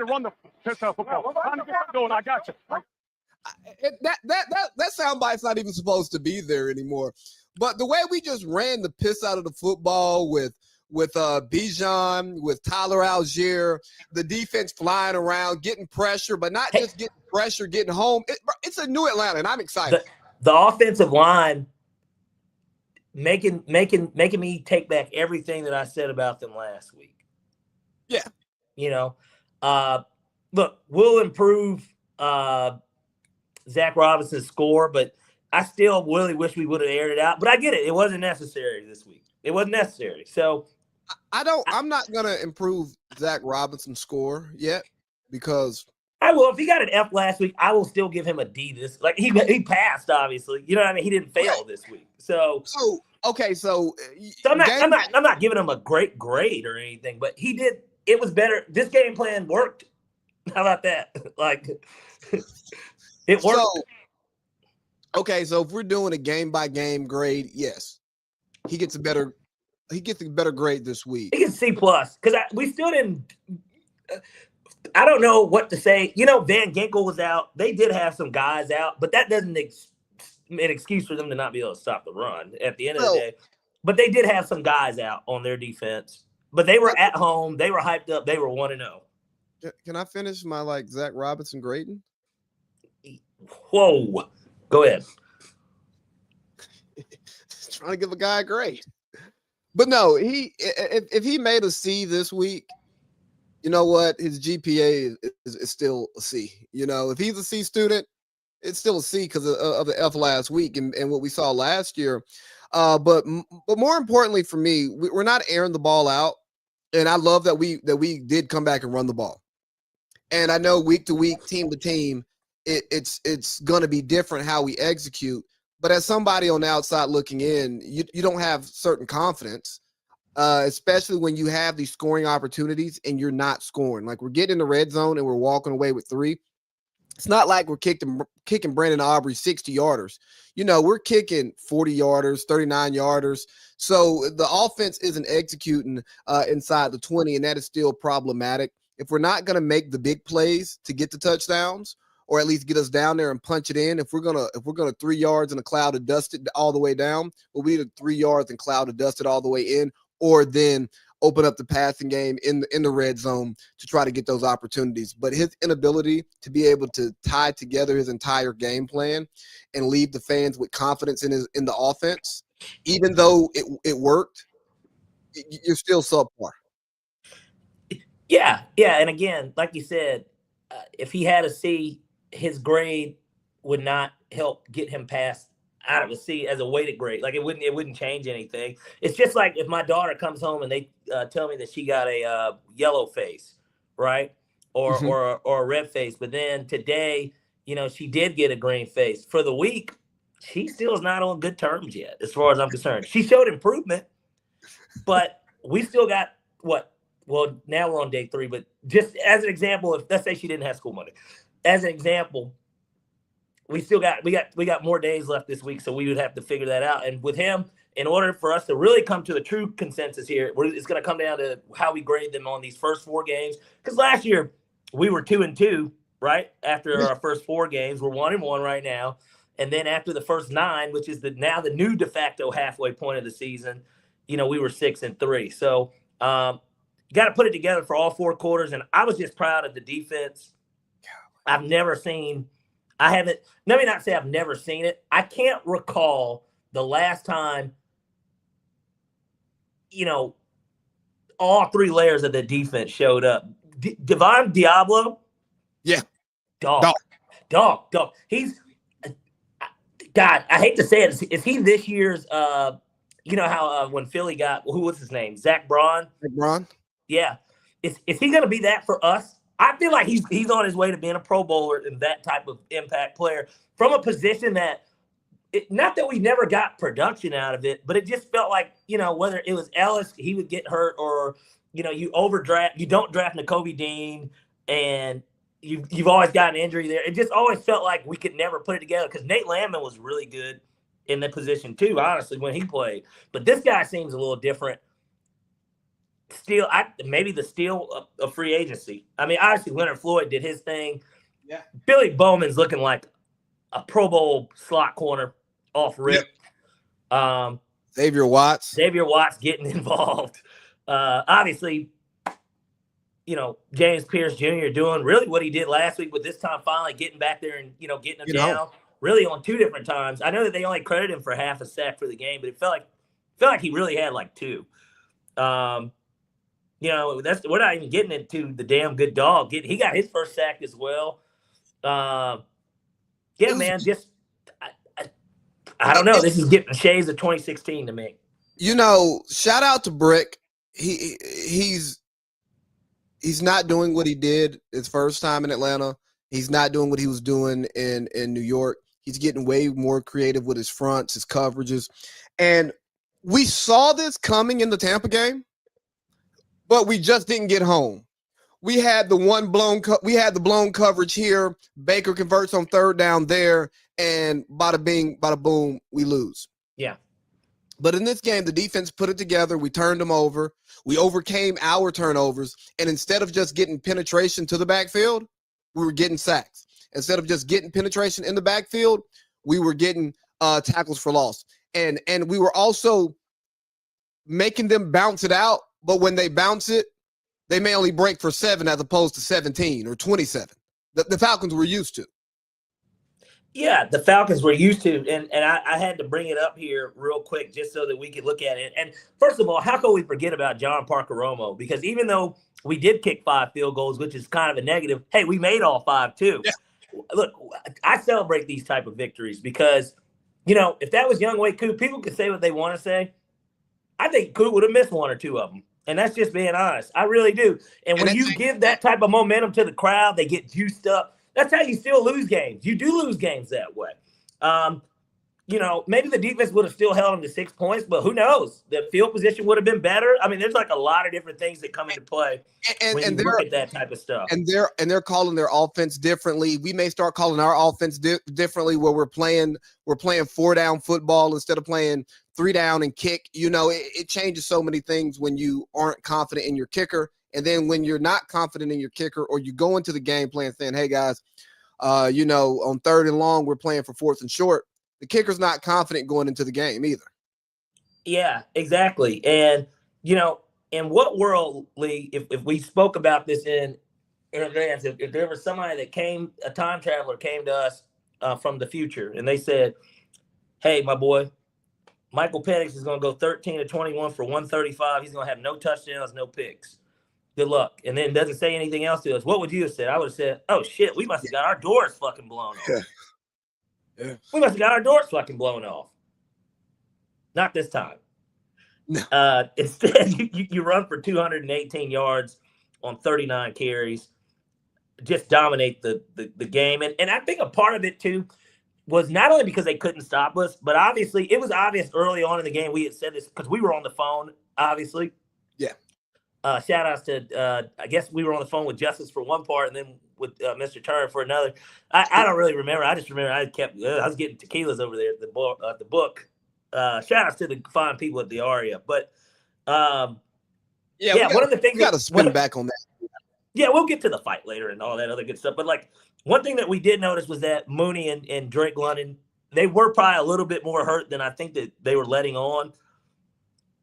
to run the football. Trying to get something going. I got you. That soundbite's not even supposed to be there anymore. But the way we just ran the piss out of the football with Bijan, with Tyler Algier, the defense flying around, getting pressure, but not just getting pressure, getting home. It's a new Atlanta, and I'm excited. The offensive line making me take back everything that I said about them last week. Yeah. You know, look, we'll improve Zach Robinson's score, but I still really wish we would have aired it out. But I get it. It wasn't necessary this week. It wasn't necessary. So I'm not going to improve Zach Robinson's score yet because I will. If he got an F last week, I will still give him a D this. Like he passed, obviously. You know what I mean? He didn't fail this week. So I'm not giving him a great grade or anything, but he did. It was better. This game plan worked. How about that? Like it worked. So if we're doing a game by game grade, yes, he gets a better grade this week. He gets C+, because we still didn't. I don't know what to say. You know, Van Ginkel was out. They did have some guys out, but that doesn't an excuse for them to not be able to stop the run at the end of the day. But they did have some guys out on their defense. But they were at home. They were hyped up. They were 1-0. Can I finish my Zach Robinson grading? Whoa. Go ahead. Trying to give a guy a grade. But no, if he made a C this week, you know what? His GPA is still a C. You know, if he's a C student, it's still a C because of the F last week and what we saw last year. But more importantly for me, we're not airing the ball out. And I love that we did come back and run the ball. And I know week to week, team to team, it's going to be different how we execute. But as somebody on the outside looking in, you don't have certain confidence, especially when you have these scoring opportunities and you're not scoring. Like we're getting in the red zone and we're walking away with 3. It's not like we're kicking Brandon Aubrey 60-yarders. You know, we're kicking 40-yarders, 39-yarders. So the offense isn't executing inside the 20, and that is still problematic. If we're not going to make the big plays to get the touchdowns, or at least get us down there and punch it in, if we're gonna 3 yards in a cloud of dust it all the way down, well, we need 3 yards and cloud of dust it all the way in, or then open up the passing game in the red zone to try to get those opportunities. But his inability to be able to tie together his entire game plan and leave the fans with confidence in the offense, even though it worked, you're still subpar. Yeah, and again, like you said, if he had a C, his grade would not help get him past out of a C as a weighted grade. Like it wouldn't change anything. It's just like if my daughter comes home and they tell me that she got a yellow face, right? Or a red face. But then today, you know, she did get a green face. For the week, she still is not on good terms yet, as far as I'm concerned. She showed improvement, but we still got what? Well, now we're on day 3, but just as an example, if let's say she didn't have school Monday, as an example, we got more days left this week, so we would have to figure that out. And with him, in order for us to really come to a true consensus here, it's going to come down to how we grade them on these first 4 games. Because last year we were 2-2, right? After our first 4 games, we're 1-1 right now. And then after the first 9, which is now the new de facto halfway point of the season, you know, we were 6-3. So you got to put it together for all 4 quarters. And I was just proud of the defense. Let me not say I've never seen it. I can't recall the last time, you know, all 3 layers of the defense showed up. Devon Diablo. Yeah. Dog. He's God, I hate to say it. Is he this year's, you know how when Philly got, who was his name? Zach Braun? Zach Braun? Yeah. Is he going to be that for us? I feel like he's on his way to being a Pro Bowler and that type of impact player from a position that, not that we never got production out of it, but it just felt like, you know, whether it was Ellis, he would get hurt, or, you know, you don't draft Nakobe Dean, and you've always got an injury there. It just always felt like we could never put it together because Nate Landman was really good in the position too, honestly, when he played. But this guy seems a little different. maybe the steal of free agency. I mean, obviously Leonard Floyd did his thing. Yeah. Billy Bowman's looking like a Pro Bowl slot corner off rip. Xavier Watts getting involved. Obviously, James Pierce Jr. doing really what he did last week, but this time finally getting back there and, getting him down really on 2 different times. I know that they only credited him for half a sack for the game, but it felt like he really had like 2. We're not even getting into the damn good dog. He got his first sack as well. Man, just I don't know. This is getting shades of 2016 to me. Shout out to Brick. He's not doing what he did his first time in Atlanta. He's not doing what he was doing in New York. He's getting way more creative with his fronts, his coverages. And we saw this coming in the Tampa game, but we just didn't get home. We had the blown coverage here. Baker converts on 3rd down there, and bada bing, bada boom, we lose. Yeah. But in this game, the defense put it together. We turned them over. We overcame our turnovers. And instead of just getting penetration to the backfield, we were getting sacks. Instead of just getting penetration in the backfield, we were getting tackles for loss. And we were also making them bounce it out. But when they bounce it, they may only break for 7 as opposed to 17 or 27. The Falcons were used to. Yeah, the Falcons were used to, and I had to bring it up here real quick just so that we could look at it. And first of all, how can we forget about John Parker-Romo? Because even though we did kick 5 field goals, which is kind of a negative, hey, we made all 5 too. Yeah. Look, I celebrate these type of victories because, if that was Younghoe Koo, people could say what they want to say. I think Koo would have missed 1 or 2 of them. And that's just being honest. I really do. And when you give that type of momentum to the crowd, they get juiced up. That's how you still lose games. You do lose games that way. Maybe the defense would have still held them to 6 points, but who knows? The field position would have been better. I mean, there's like a lot of different things that come into play when you look at that type of stuff. And they're calling their offense differently. We may start calling our offense differently, where we're playing 4-down football instead of playing 3-down and kick. It changes so many things when you aren't confident in your kicker. And then when you're not confident in your kicker, or you go into the game plan saying, hey, guys, on 3rd and long, we're playing for 4th and short. The kicker's not confident going into the game either. Yeah, exactly. And, in what world, Lee, if we spoke about this in advance, if there was somebody that a time traveler came to us from the future, and they said, hey, my boy, Michael Penix is going to go 13 of 21 for 135. He's going to have no touchdowns, no picks. Good luck. And then doesn't say anything else to us. What would you have said? I would have said, oh, shit, we must have got our doors fucking blown off. Yeah. We must have got our doors fucking blown off. Not this time. No. Instead, you run for 218 yards on 39 carries. Just dominate the game. And I think a part of it, too, was not only because they couldn't stop us, but obviously it was obvious early on in the game. We had said this because we were on the phone, obviously. Yeah. Shout outs to, I guess we were on the phone with Justice for one part and then with Mr. Turner for another. I don't really remember. I just remember I was getting tequilas over there at the book. Shout outs to the fine people at the Aria. But one of the things we got to spin back on that. Yeah, we'll get to the fight later and all that other good stuff. But like one thing that we did notice was that Mooney and Drake London, they were probably a little bit more hurt than I think that they were letting on.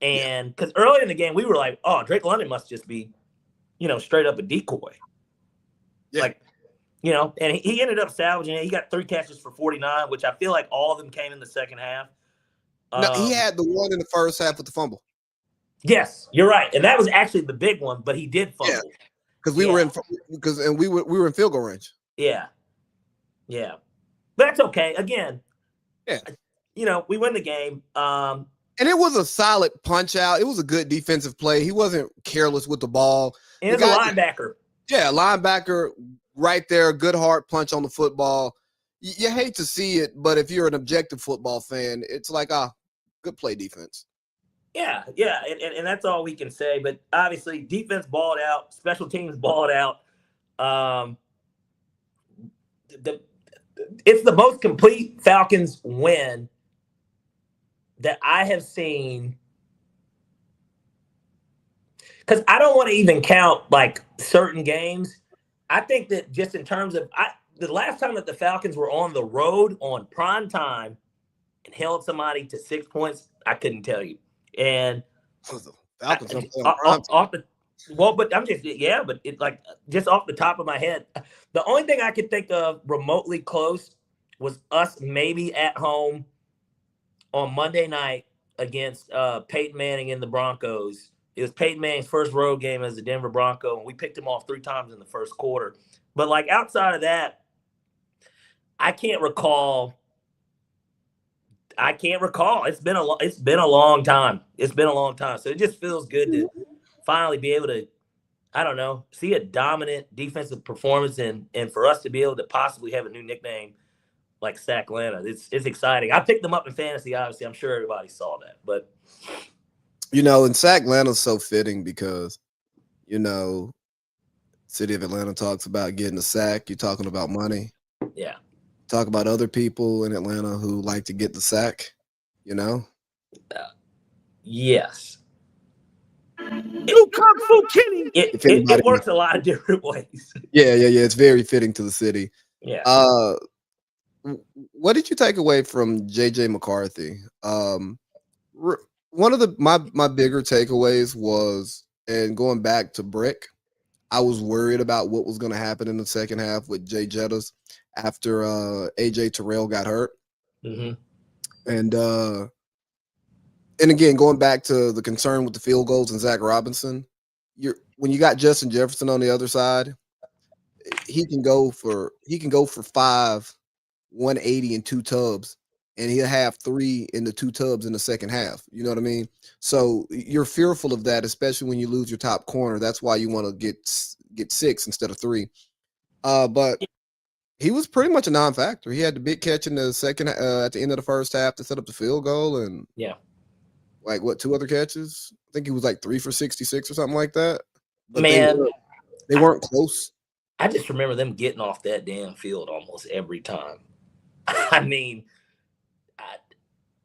And because early in the game, we were like, oh, Drake London must just be, straight up a decoy. Yeah. And he ended up salvaging it. He got 3 catches for 49, which I feel like all of them came in the second half. No, he had the one in the first half with the fumble. Yes, you're right. And that was actually the big one, but he did fumble. Yeah. Because we were in field goal range. Yeah. Yeah. But that's okay. Again, we win the game. And it was a solid punch out. It was a good defensive play. He wasn't careless with the ball. And it's a linebacker. Yeah, linebacker right there. Good hard punch on the football. You hate to see it, but if you're an objective football fan, it's like, good play defense. Yeah. And that's all we can say. But obviously, defense balled out. Special teams balled out. It's the most complete Falcons win that I have seen because I don't want to even count like certain games. I think that just in terms of the last time that the Falcons were on the road on prime time and held somebody to 6 points, I couldn't tell you. And Falcons don't play on prime time. off the well, but I'm just but it like just off the top of my head, the only thing I could think of remotely close was us maybe at home on Monday night against Peyton Manning and the Broncos. It was Peyton Manning's first road game as a Denver Bronco, and we picked him off 3 times in the first quarter. But like outside of that, I can't recall. It's been a long time. So it just feels good to finally be able to, I don't know, see a dominant defensive performance and for us to be able to possibly have a new nickname like Sacklanta. It's exciting. I picked them up in fantasy, obviously. I'm sure everybody saw that. But and Sacklanta's so fitting because, City of Atlanta talks about getting a sack. You're talking about money. Yeah. Talk about other people in Atlanta who like to get the sack, Yes. Kung Fu Kenny. It works a lot of different ways. Yeah. It's very fitting to the city. Yeah. What did you take away from JJ McCarthy? One of my bigger takeaways was, and going back to Brick, I was worried about what was going to happen in the second half with Jay Jettas after AJ Terrell got hurt. Mm-hmm. And again, going back to the concern with the field goals and Zach Robinson, when you got Justin Jefferson on the other side, he can go for 5, 180 and 2 tubs, and he'll have 3 in the 2 tubs in the second half. You know what I mean? So you're fearful of that, especially when you lose your top corner. That's why you want to get 6 instead of 3. But he was pretty much a non-factor. He had the big catch in the second at the end of the first half to set up the field goal, and 2 other catches. I think he was like 3 for 66 or something like that. But man, they weren't close. I just remember them getting off that damn field almost every time. I mean,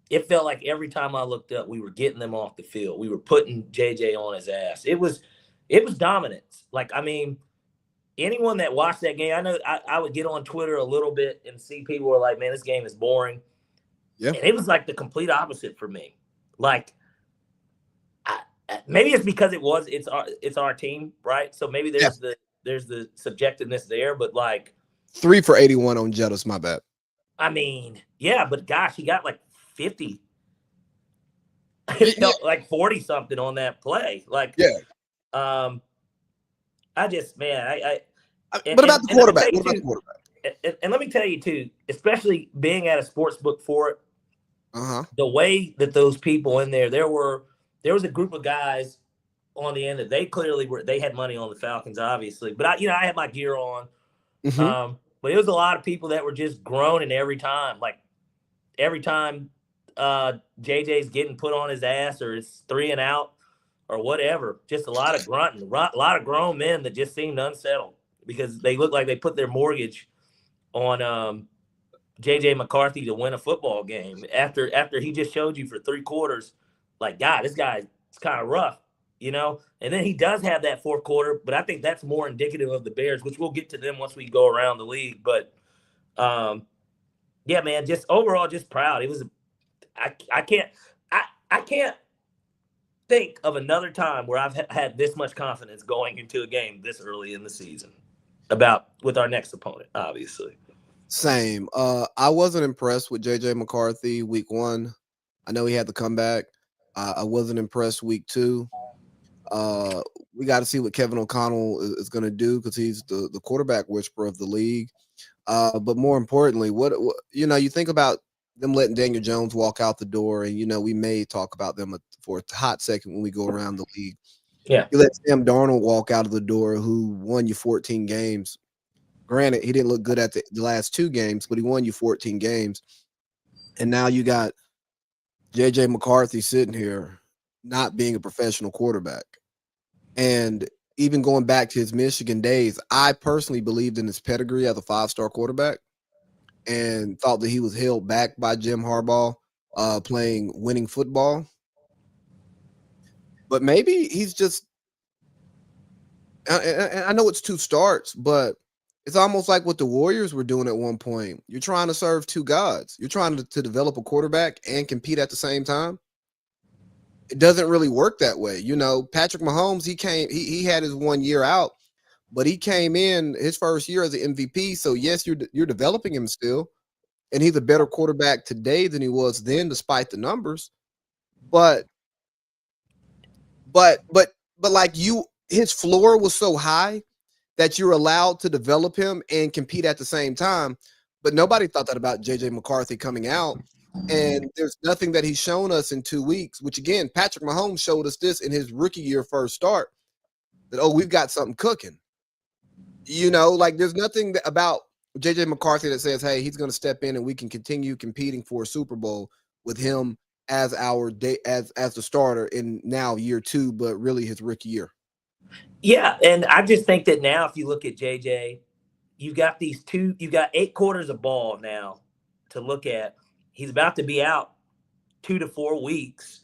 it felt like every time I looked up, we were getting them off the field. We were putting JJ on his ass. It was dominance. Like, I mean, anyone that watched that game, I know I would get on Twitter a little bit and see people were like, man, this game is boring. Yeah. And it was like the complete opposite for me. Like, maybe it's because it's our team, right? So maybe there's the subjectiveness there, but like 3 for 81 on Jettas, my bad. I mean, yeah, but gosh, he got like 50. It felt like 40 something on that play. Like, I just, man, what about the quarterback? And let me tell you too, especially being at a sports book for it, the way that those people in there was a group of guys on the end that they had money on the Falcons, obviously. But I had my gear on. Mm-hmm. But it was a lot of people that were just groaning every time. Like every time JJ's getting put on his ass or it's 3 and out or whatever. Just a lot of grunting, a lot of grown men that just seemed unsettled because they looked like they put their mortgage on JJ McCarthy to win a football game after he just showed you for 3 quarters. Like, God, this guy is kind of rough, And then he does have that 4th quarter, but I think that's more indicative of the Bears, which we'll get to them once we go around the league. But, yeah, man, just overall, just proud. It was I can't think of another time where I've had this much confidence going into a game this early in the season with our next opponent, obviously. Same. I wasn't impressed with JJ McCarthy week 1. I know he had the comeback. I wasn't impressed week 2. We got to see what Kevin O'Connell is going to do because he's the quarterback whisperer of the league. But more importantly, what you think about them letting Daniel Jones walk out the door, and we may talk about them for a hot second when we go around the league. Yeah, you let Sam Darnold walk out of the door, who won you 14 games. Granted, he didn't look good at the last 2 games, but he won you 14 games. And now you got JJ McCarthy sitting here not being a professional quarterback. And even going back to his Michigan days, I personally believed in his pedigree as a 5-star quarterback and thought that he was held back by Jim Harbaugh playing winning football. But maybe he's just And I know it's 2 starts, but it's almost like what the Warriors were doing at one point. You're trying to serve 2 gods. You're trying to develop a quarterback and compete at the same time. It doesn't really work that way. Patrick Mahomes, he had his 1 year out, but he came in his first year as an MVP. So yes, you're developing him still, and he's a better quarterback today than he was then, despite the numbers. But like his floor was so high that you're allowed to develop him and compete at the same time. But nobody thought that about JJ McCarthy coming out. And there's nothing that he's shown us in 2 weeks, which again, Patrick Mahomes showed us this in his rookie year first start, that, we've got something cooking. There's nothing about JJ McCarthy that says, hey, he's going to step in and we can continue competing for a Super Bowl with him as as the starter in now year 2, but really his rookie year. Yeah, and I just think that now if you look at JJ, you've got 8 quarters of ball now to look at. He's about to be out 2 to 4 weeks.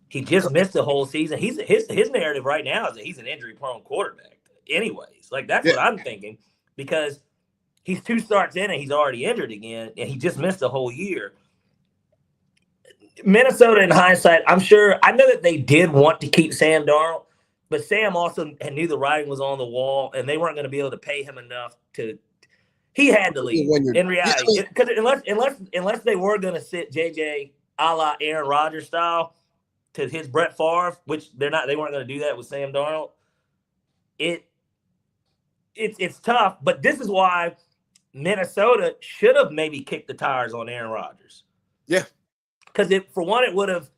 He just missed the whole season. His narrative right now is that he's an injury-prone quarterback. Anyways, that's what I'm thinking, because he's 2 starts in and he's already injured again, and he just missed the whole year. Minnesota, in hindsight, I know that they did want to keep Sam Darnold, but Sam also knew the writing was on the wall, and they weren't going to be able to pay him enough to. He had to leave in reality, because unless they were going to sit JJ a la Aaron Rodgers style to his Brett Favre, which they're not. They weren't going to do that with Sam Darnold. It's tough, but this is why Minnesota should have maybe kicked the tires on Aaron Rodgers. Yeah, because for one, it would have,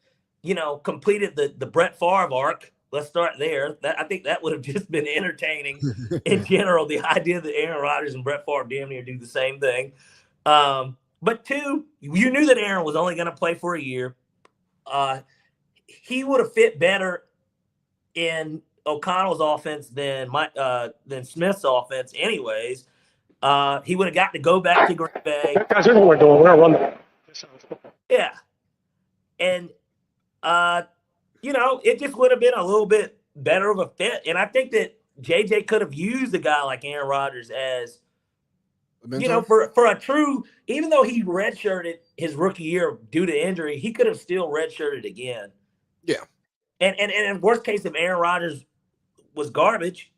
completed the Brett Favre arc. Let's start there. I think that would have just been entertaining in general, the idea that Aaron Rodgers and Brett Favre damn near do the same thing. But 2, you knew that Aaron was only going to play for a year. He would have fit better in O'Connell's offense than Smith's offense anyways. He would have got to go back to Green Bay. Guys, here's what we're doing. We're going to run the Yeah. And, it just would have been a little bit better of a fit. And I think that JJ could have used a guy like Aaron Rodgers as, for a true, even though he redshirted his rookie year due to injury, he could have still redshirted again. Yeah. And in worst case, if Aaron Rodgers was garbage,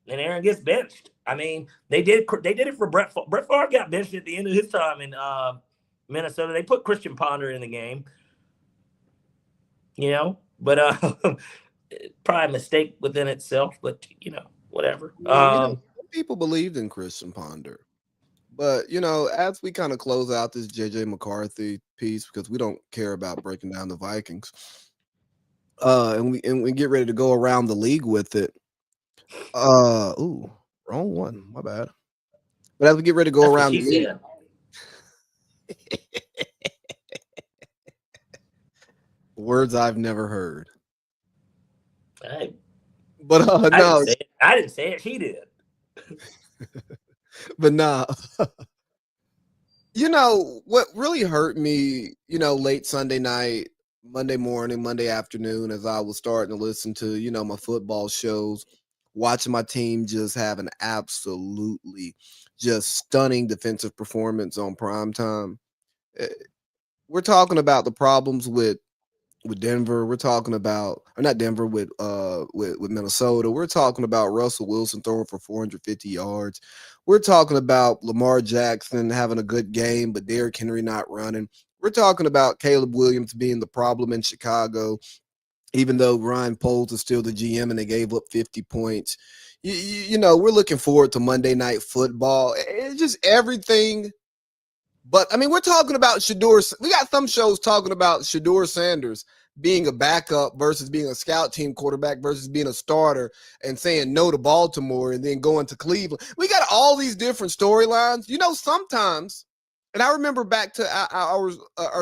then Aaron gets benched. I mean, they did it for Brett Favre. Brett Favre got benched at the end of his time in Minnesota. They put Christian Ponder in the game. But probably a mistake within itself, but whatever. People believed in Christian Ponder, but as we kind of close out this JJ McCarthy piece, because we don't care about breaking down the Vikings, and we get ready to go around the league with it. Wrong one, my bad. But as we get ready to go around the league. Words I've never heard. But no, I didn't say it. She did. But nah. What really hurt me, late Sunday night, Monday morning, Monday afternoon, as I was starting to listen to, my football shows, watching my team just have an absolutely just stunning defensive performance on primetime. We're talking about the problems with Denver. We're talking about, or not Denver, with Minnesota. We're talking about Russell Wilson throwing for 450 yards. We're talking about Lamar Jackson having a good game, but Derrick Henry not running. We're talking about Caleb Williams being the problem in Chicago, even though Ryan Poles is still the GM and they gave up 50 points. We're looking forward to Monday Night Football. It's just everything. But, we're talking about Shedeur. We got some shows talking about Shedeur Sanders being a backup versus being a scout team quarterback versus being a starter and saying no to Baltimore and then going to Cleveland. We got all these different storylines. Sometimes, and I remember back to our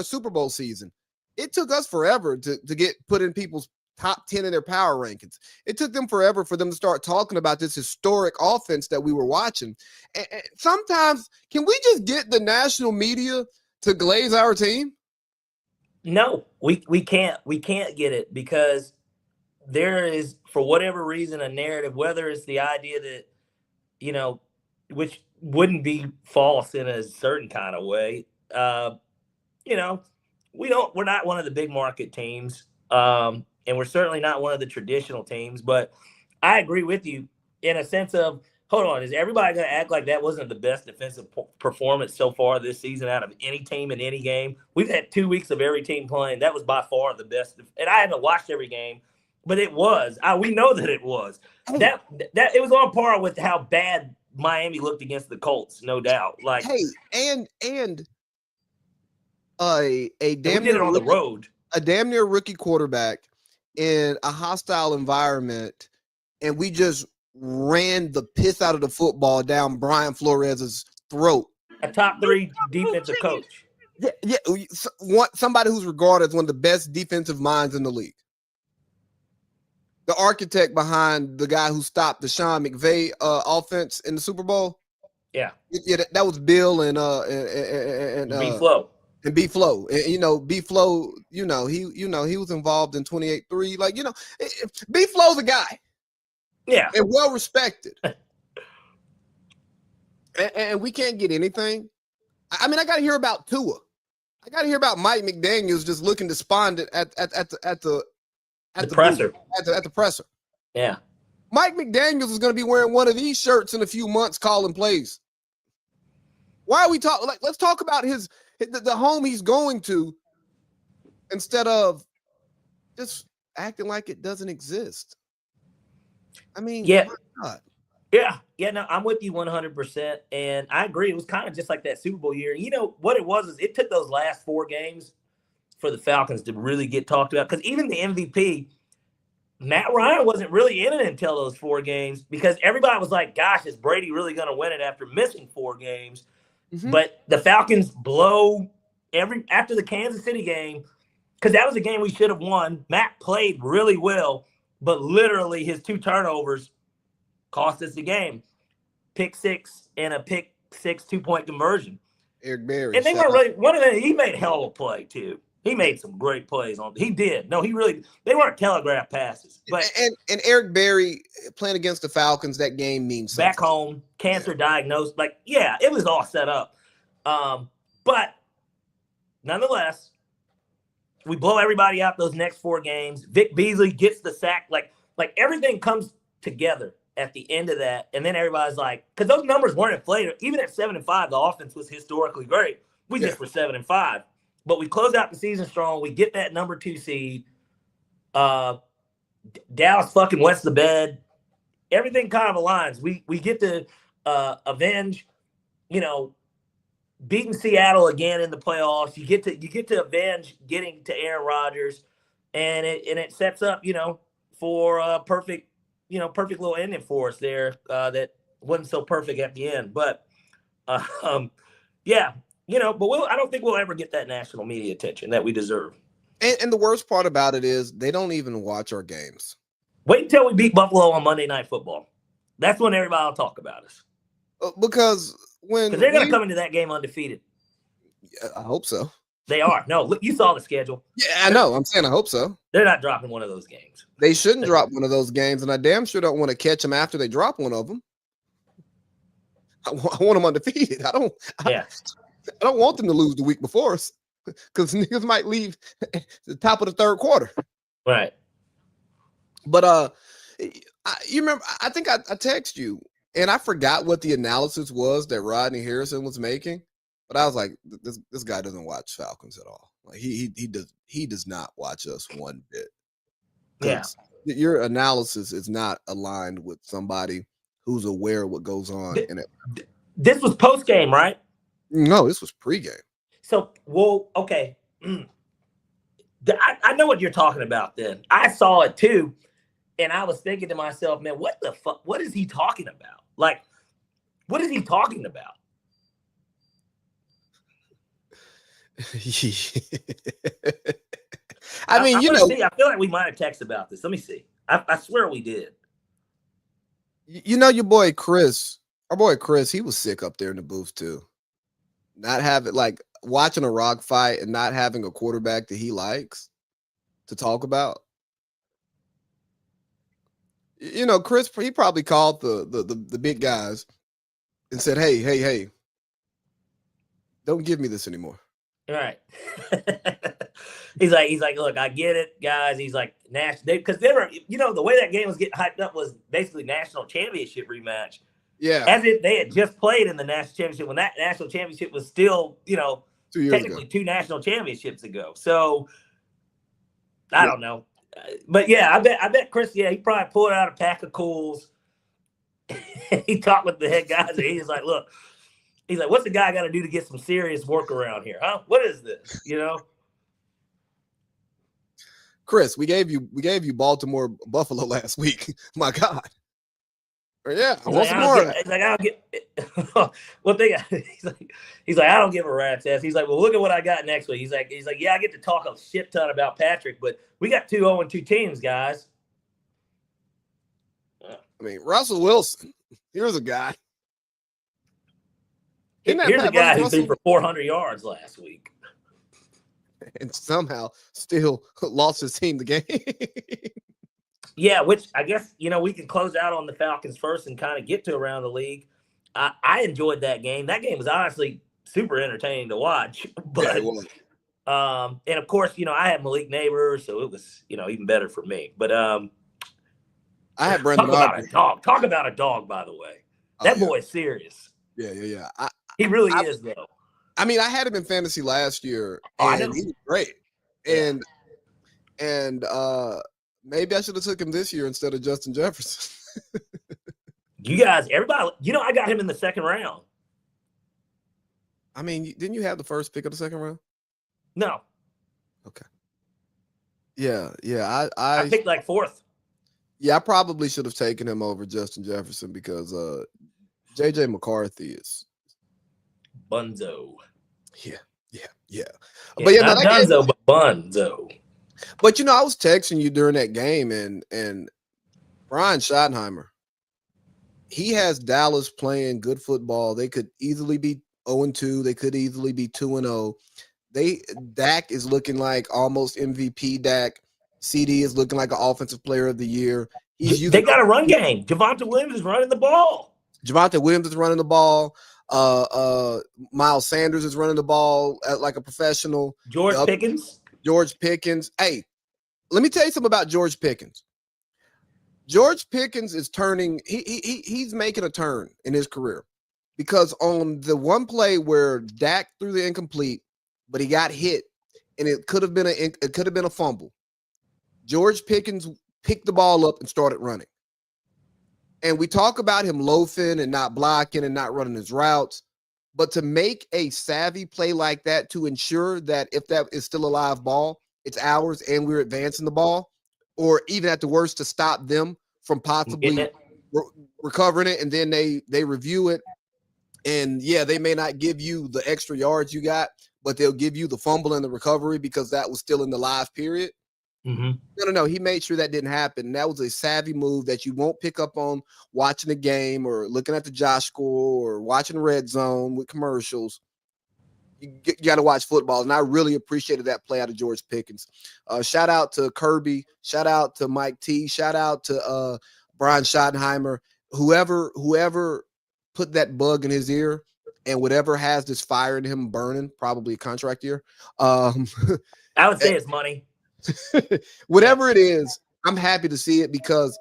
Super Bowl season, it took us forever to get put in people's top 10 in their power rankings. It took them forever for them to start talking about this historic offense that we were watching. And sometimes, can we just get the national media to glaze our team? No, we can't. We can't get it because there is, for whatever reason, a narrative, whether it's the idea that, you know, which wouldn't be false in a certain kind of way. You know, we're not one of the big market teams. And we're certainly not one of the traditional teams, but I agree with you in a sense of, hold on, is everybody going to act like that wasn't the best defensive performance so far this season out of any team in any game? We've had 2 weeks of every team playing. That was by far the best. And I haven't watched every game, but it was. We know that it was. That it was on par with how bad Miami looked against the Colts, no doubt. Like, hey, and a damn near on the road, a damn near rookie quarterback in a hostile environment, and we just ran the piss out of the football down Brian Flores's throat. A top 3 defensive coach. Yeah, somebody who's regarded as one of the best defensive minds in the league. The architect behind the guy who stopped the Sean McVay offense in the Super Bowl. Yeah, that was Bill and B-Flow. And B-Flow, and B-Flow, he was involved in 28-3. Like, B-Flow's a guy. Yeah. And well respected. and we can't get anything. I mean, I got to hear about Tua. I got to hear about Mike McDaniels just looking despondent at the presser. At the presser. Yeah. Mike McDaniels is going to be wearing one of these shirts in a few months calling plays. Why are we talking? Like, let's talk about the home he's going to instead of just acting like it doesn't exist. I mean, yeah. Yeah, no, I'm with you 100%. And I agree. It was kind of just like that Super Bowl year. You know what it was is it took those last 4 games for the Falcons to really get talked about. Because even the MVP, Matt Ryan wasn't really in it until those 4 games because everybody was like, gosh, is Brady really going to win it after missing 4 games? Mm-hmm. But the Falcons blow after the Kansas City game, because that was a game we should have won. Matt played really well, but literally his 2 turnovers cost us the game. Pick 6 and a pick 6 2-point conversion. Eric Berry. And they weren't really one of them. He made a hell of a play too. He made some great plays on. He did. No, they weren't telegraph passes. But and Eric Berry playing against the Falcons, that game means something. Back home, cancer diagnosed. Like, yeah, it was all set up. But nonetheless, we blow everybody out those next 4 games. Vic Beasley gets the sack. Like everything comes together at the end of that. And then everybody's like, because those numbers weren't inflated. Even at 7-5, the offense was historically great. We just were 7-5. But we close out the season strong. We get that number 2 seed. Dallas fucking wets the bed. Everything kind of aligns. We get to avenge, beating Seattle again in the playoffs. You get to avenge getting to Aaron Rodgers, and it sets up, for a perfect little ending for us there. That wasn't so perfect at the end, but yeah. But I don't think we'll ever get that national media attention that we deserve. And the worst part about it is they don't even watch our games. Wait until we beat Buffalo on Monday Night Football. That's when everybody will talk about us. Because they're going to come into that game undefeated. Yeah, I hope so. They are. No, look, you saw the schedule. Yeah, I know. I'm saying I hope so. They're not dropping one of those games. They shouldn't drop one of those games, and I damn sure don't want to catch them after they drop one of them. I want them undefeated. I don't want them to lose the week before us because niggas might leave the top of the 3rd quarter. Right. But you remember, I think I texted you, and I forgot what the analysis was that Rodney Harrison was making. But I was like, this guy doesn't watch Falcons at all. Like he does not watch us one bit. Yeah. Your analysis is not aligned with somebody who's aware of what goes on in it. This was post game, right? No, this was pregame. So, okay. I know what you're talking about then. I saw it too. And I was thinking to myself, man, what the fuck? What is he talking about? Like, what is he talking about? I mean, see, I feel like we might have texted about this. Let me see. I swear we did. Your boy Chris, he was sick up there in the booth too. Not having, like, watching a rock fight and not having a quarterback that he likes to talk about. Chris, he probably called the big guys and said, hey, don't give me this anymore. Right. he's like, look, I get it, guys. He's like, because they were, the way that game was getting hyped up was basically national championship rematch. Yeah. As if they had just played in the national championship when that national championship was still, 2 years technically ago. 2 national championships ago. So I don't know. But yeah, I bet Chris, he probably pulled out a pack of cools. He talked with the head guys and he's like, look, what's the guy got to do to get some serious work around here? Huh? What is this? Chris, we gave you Baltimore Buffalo last week. My God. Yeah, I want some more of that. He's like, I don't get what they got. He's like, I don't give a rat's ass. He's like, well, look at what I got next week. He's like, yeah, I get to talk a shit ton about Patrick, but we got 2 0-2 teams, guys. I mean, Russell Wilson. Here's a guy. Here's a guy who threw for 400 yards last week. And somehow still lost his team the game. Yeah, which I guess, we can close out on the Falcons first and kind of get to around the league. I enjoyed that game. That game was honestly super entertaining to watch. But, yeah, it was. And of course, I had Malik Neighbors, so it was, even better for me. But I had Brendan Talk about a dog, by the way. That boy is serious. Yeah. He really is, though. I mean, I had him in fantasy last year, and he was great. And maybe I should have took him this year instead of Justin Jefferson. You guys, everybody, I got him in the second round. I mean, didn't you have the first pick of the second round? No. Okay. Yeah. I picked like 4th. Yeah, I probably should have taken him over Justin Jefferson because J.J. McCarthy is Bunzo. Yeah. But not Dunzo, but Bunzo. But I was texting you during that game, and Brian Schottenheimer, he has Dallas playing good football. They could easily be 0-2. They could easily be 2-0. Dak is looking like almost MVP Dak. CD is looking like an offensive player of the year. They got a run game. Javonte Williams is running the ball. Miles Sanders is running the ball like a professional. George Pickens. Hey, let me tell you something about George Pickens. George Pickens is turning. He's making a turn in his career because on the one play where Dak threw the incomplete, but he got hit, and it could have been a fumble. George Pickens picked the ball up and started running. And we talk about him loafing and not blocking and not running his routes. But to make a savvy play like that to ensure that if that is still a live ball, it's ours and we're advancing the ball, or even at the worst to stop them from possibly recovering it, and then they review it. And, they may not give you the extra yards you got, but they'll give you the fumble and the recovery because that was still in the live period. Mm-hmm. No. He made sure that didn't happen. And that was a savvy move that you won't pick up on watching the game or looking at the Josh score or watching Red Zone with commercials. You got to watch football. And I really appreciated that play out of George Pickens. Shout out to Kirby. Shout out to Mike T. Shout out to Brian Schottenheimer. Whoever put that bug in his ear and whatever has this fire in him burning, probably a contract year. I would say it's money. Whatever it is, I'm happy to see it because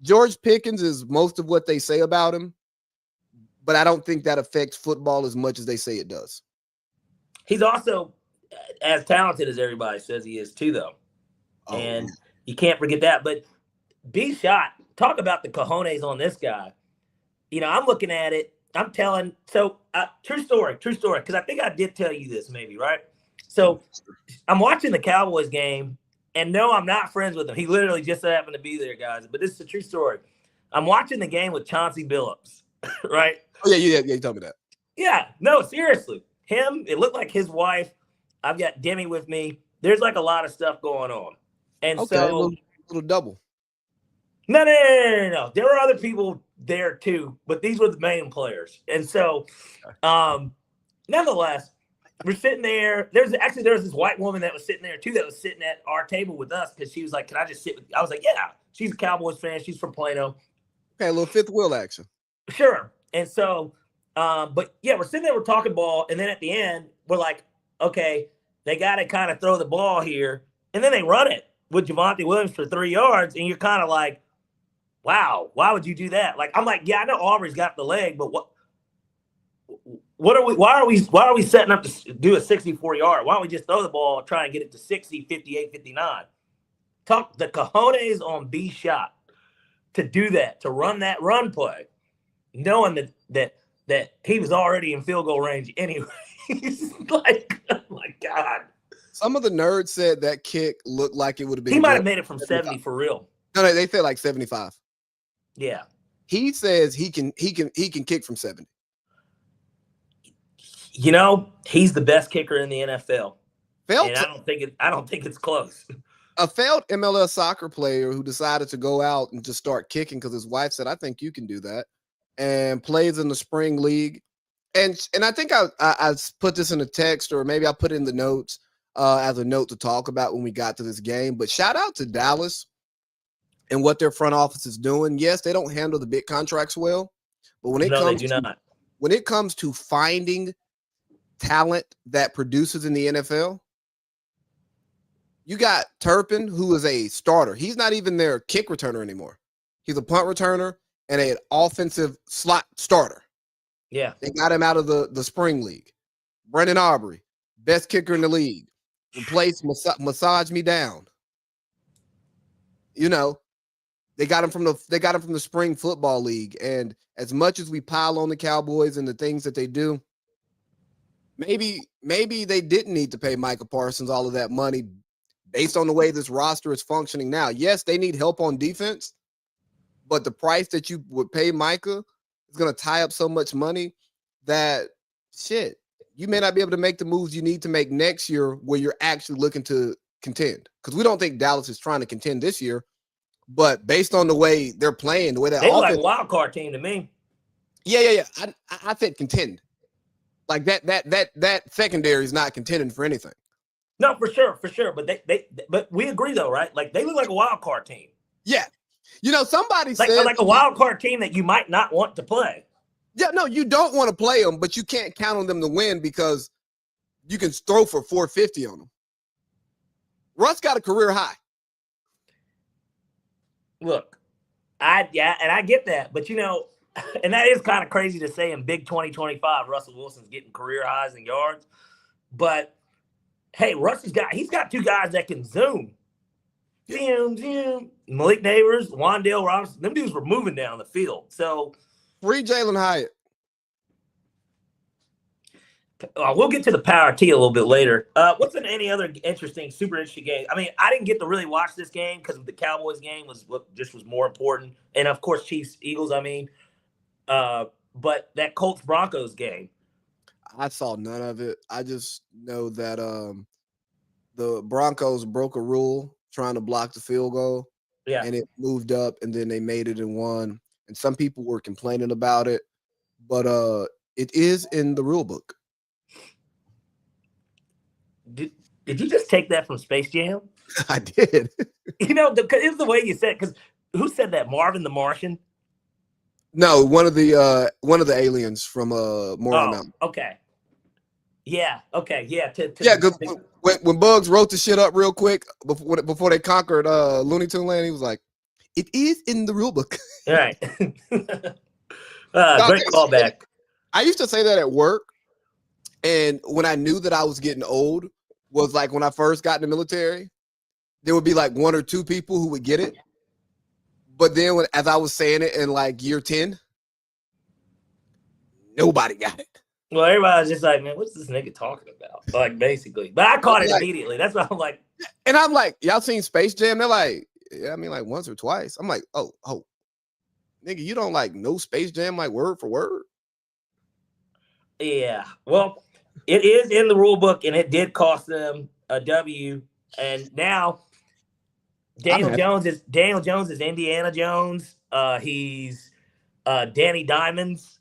George Pickens is most of what they say about him, but I don't think that affects football as much as they say it does. He's also as talented as everybody says he is too, though. And you can't forget that. But B Shot, talk about the cojones on this guy. I'm looking at it. I'm telling. So true story. Because I think I did tell you this maybe, right? So I'm watching the Cowboys game, and no, I'm not friends with him. He literally just happened to be there, guys. But this is a true story. I'm watching the game with Chauncey Billups, right? Oh, yeah, you told me that. Yeah, no, seriously. Him, it looked like his wife. I've got Demi with me. There's like a lot of stuff going on. And so a little double. No. There were other people there too, but these were the main players. And so, nonetheless, we're sitting there. There was this white woman that was sitting there too, that was sitting at our table with us because she was like, "Can I just sit with you?" I was like, "Yeah, she's a Cowboys fan. She's from Plano. Okay, a little fifth wheel action. Sure. And so, but yeah, we're sitting there, we're talking ball, and then at the end, we're like, okay, they got to kind of throw the ball here, and then they run it with Javonte Williams for 3 yards, and you're kind of like, wow, why would you do that? Like, I'm like, yeah, I know Aubrey's got the leg, but why are we setting up to do a 64-yard? Why don't we just throw the ball and try and get it to 60, 58, 59? Talk the cojones on B shot to do that, to run that run play, knowing that he was already in field goal range anyway. Like, oh my God. Some of the nerds said that kick looked like it would have been. He might have made it from 70 for real. No, they said like 75. Yeah. He says he can kick from 70. You know, he's the best kicker in the NFL. Felt and I don't think it's close. A failed MLS soccer player who decided to go out and just start kicking because his wife said, I think you can do that, and plays in the spring league. And I think I put this in a text, or maybe I put it in the notes as a note to talk about when we got to this game. But shout out to Dallas and what their front office is doing. Yes, they don't handle the big contracts well, but when it comes to finding talent that produces in the NFL, you got Turpin, who is a starter. He's not even their kick returner anymore. He's a punt returner and an offensive slot starter. Yeah. They got him out of the spring league. Brendan Aubrey, best kicker in the league. Replaced Massage Me Down. You know, they got him from the spring football league. And as much as we pile on the Cowboys and the things that they do, maybe they didn't need to pay Micah Parsons all of that money based on the way this roster is functioning now. Yes, they need help on defense, but the price that you would pay Micah is going to tie up so much money that, shit, you may not be able to make the moves you need to make next year where you're actually looking to contend. Because we don't think Dallas is trying to contend this year, but based on the way they're playing, the way they look like a wild card team to me. Yeah. I said contend. Like that secondary is not contending for anything. No, for sure. But we agree though, right? Like they look like a wild card team. Yeah. You know, somebody said like a wild card team that you might not want to play. Yeah, no, you don't want to play them, but you can't count on them to win because you can throw for 450 on them. Russ got a career high. Look, I get that, but you know, and that is kind of crazy to say in big 2025, Russell Wilson's getting career highs in yards. But hey, he's got two guys that can zoom. Zoom. Malik Neighbors, Wan'Dale Robinson, them dudes were moving down the field. So free Jalen Hyatt. We'll get to the Power T a little bit later. What's any other super interesting game? I mean, I didn't get to really watch this game because the Cowboys game was more important, and of course Chiefs Eagles. I mean, but that Colts Broncos game, I saw none of it. I just know that the Broncos broke a rule trying to block the field goal. Yeah, and it moved up, and then they made it and won. And some people were complaining about it, but it is in the rule book. Did you just take that from Space Jam? I did. You know, it's the way you said. Because who said that? Marvin the Martian? No, one of the aliens from Moral Mountain. Okay. Yeah. Okay. Yeah. Because when Bugs wrote the shit up real quick before they conquered Looney Tune Land, he was like, "It is in the rule book." All right. Great callback. I used to say that at work, and when I knew that I was getting old, was like when I first got in the military, there would be like one or two people who would get it. But then as I was saying it in like year 10, nobody got it. Well, everybody was just like, man, what's this nigga talking about? Like, basically. But I caught it immediately. That's why I'm like. And I'm like, y'all seen Space Jam? They're like, yeah, I mean, like once or twice. I'm like, oh, nigga, you don't like know Space Jam like word for word? Yeah. Well, it is in the rule book, and it did cost them a W. And now Daniel Jones is Indiana Jones. He's Danny Diamonds.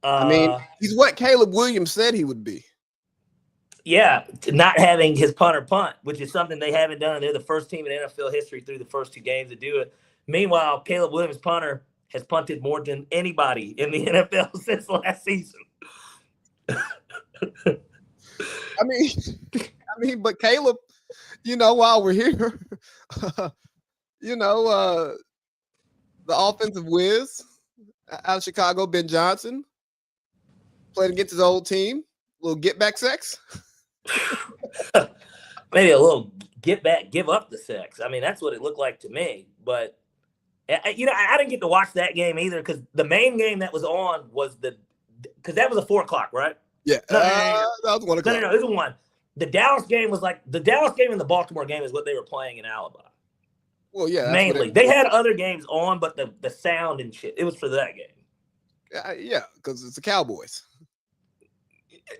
I mean, he's what Caleb Williams said he would be. Yeah, not having his punter punt, which is something they haven't done. They're the first team in NFL history through the first two games to do it. Meanwhile, Caleb Williams, punter, has punted more than anybody in the NFL since last season. I mean, but Caleb, while we're here, the offensive whiz out of Chicago, Ben Johnson, played against his old team. A little get back sex. Maybe a little get back, give up the sex. I mean, that's what it looked like to me. But I didn't get to watch that game either because the main game that was on was because that was a 4:00, right? Yeah, that was 1 o'clock. No, it was 1. The Dallas game was like the Dallas game and the Baltimore game is what they were playing in Alabama. Well, yeah, mainly they had other games on, but the sound and shit, it was for that game. Yeah, because it's the Cowboys.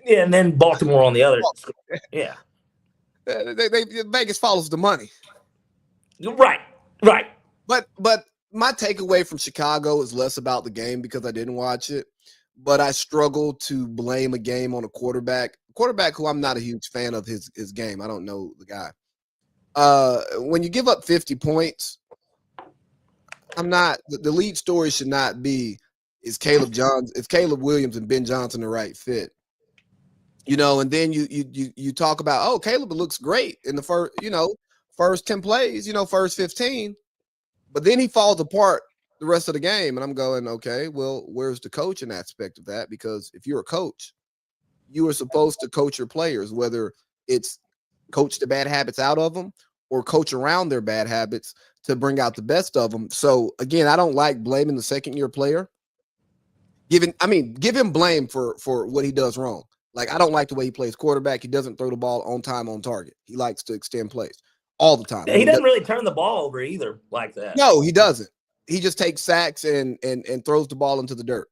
Yeah, and then Baltimore on the other. Yeah, Vegas follows the money. Right. But my takeaway from Chicago is less about the game because I didn't watch it. But I struggle to blame a game on a quarterback who I'm not a huge fan of his game. I don't know the guy. When you give up 50 points, the lead story should not be is Caleb Williams and Ben Johnson the right fit. And then you talk about, oh, Caleb looks great in the first 10 plays, first 15, but then he falls apart the rest of the game. And I'm going, okay, well, where's the coaching aspect of that? Because if you're a coach, you are supposed to coach your players, whether it's coach the bad habits out of them or coach around their bad habits to bring out the best of them. So again, I don't like blaming the second-year player. Give him blame for what he does wrong. Like, I don't like the way he plays quarterback. He doesn't throw the ball on time, on target. He likes to extend plays all the time. He doesn't really turn the ball over either like that. No, he doesn't. He just takes sacks and throws the ball into the dirt.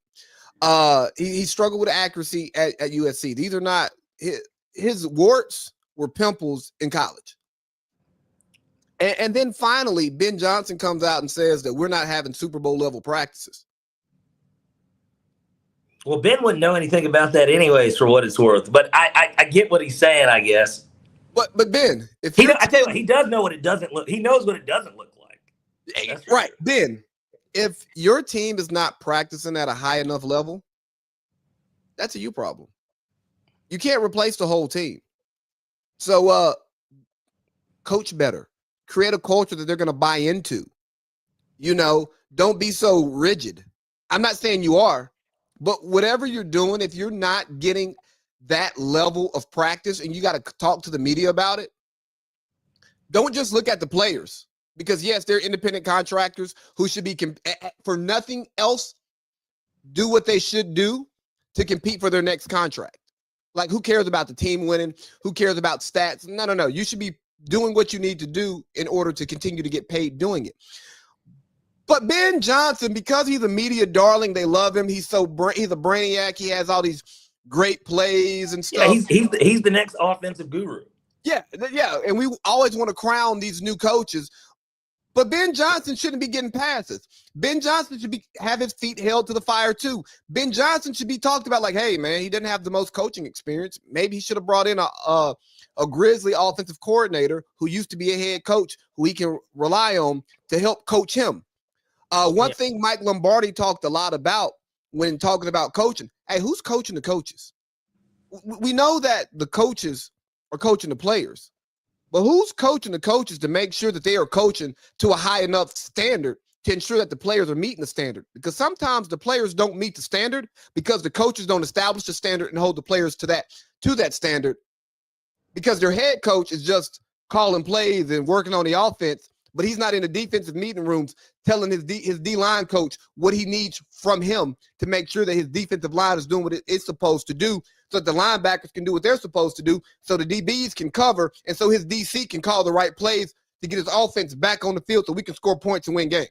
He struggled with accuracy at USC. These are not his warts were pimples in college. And then finally, Ben Johnson comes out and says that we're not having Super Bowl level practices. Well, Ben wouldn't know anything about that anyways, for what it's worth. But I get what he's saying, I guess. But Ben, I tell you what, he does know what it doesn't look. He knows what it doesn't look like. That's right, sure. Ben. If your team is not practicing at a high enough level, that's a you problem. You can't replace the whole team. So, coach better. Create a culture that they're going to buy into. Don't be so rigid. I'm not saying you are. But whatever you're doing, if you're not getting that level of practice and you got to talk to the media about it, don't just look at the players because, yes, they're independent contractors who should be, for nothing else, do what they should do to compete for their next contract. Like, who cares about the team winning? Who cares about stats? No. You should be doing what you need to do in order to continue to get paid doing it. But Ben Johnson, because he's a media darling, they love him. He's a brainiac. He has all these great plays and stuff. Yeah, he's the next offensive guru. Yeah. And we always want to crown these new coaches. But Ben Johnson shouldn't be getting passes. Ben Johnson should have his feet held to the fire too. Ben Johnson should be talked about like, hey, man, he doesn't have the most coaching experience. Maybe he should have brought in a Grizzly offensive coordinator who used to be a head coach who he can rely on to help coach him. One thing Mike Lombardi talked a lot about when talking about coaching, hey, who's coaching the coaches? We know that the coaches are coaching the players, but who's coaching the coaches to make sure that they are coaching to a high enough standard to ensure that the players are meeting the standard? Because sometimes the players don't meet the standard because the coaches don't establish the standard and hold the players to that standard because their head coach is just calling plays and working on the offense, but he's not in the defensive meeting rooms telling his D-line coach what he needs from him to make sure that his defensive line is doing what it's supposed to do so that the linebackers can do what they're supposed to do so the DBs can cover and so his DC can call the right plays to get his offense back on the field so we can score points and win games.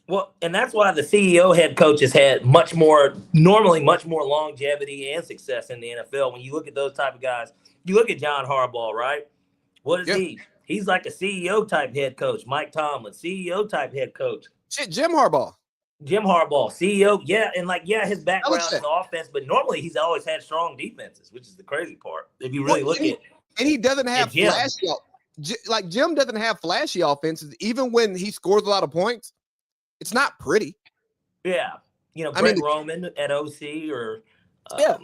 Well, and that's why the CEO head coach has had much more longevity and success in the NFL. When you look at those type of guys, you look at John Harbaugh, right? What is he? He's like a CEO type head coach. Mike Tomlin, CEO type head coach. Shit, Jim Harbaugh, CEO. Yeah, and his background is offense, but normally he's always had strong defenses, which is the crazy part. If you really look at it. And he doesn't have flashy. Jim doesn't have flashy offenses. Even when he scores a lot of points, It's not pretty. Yeah. You know, I Brett mean, Roman at OC or yeah.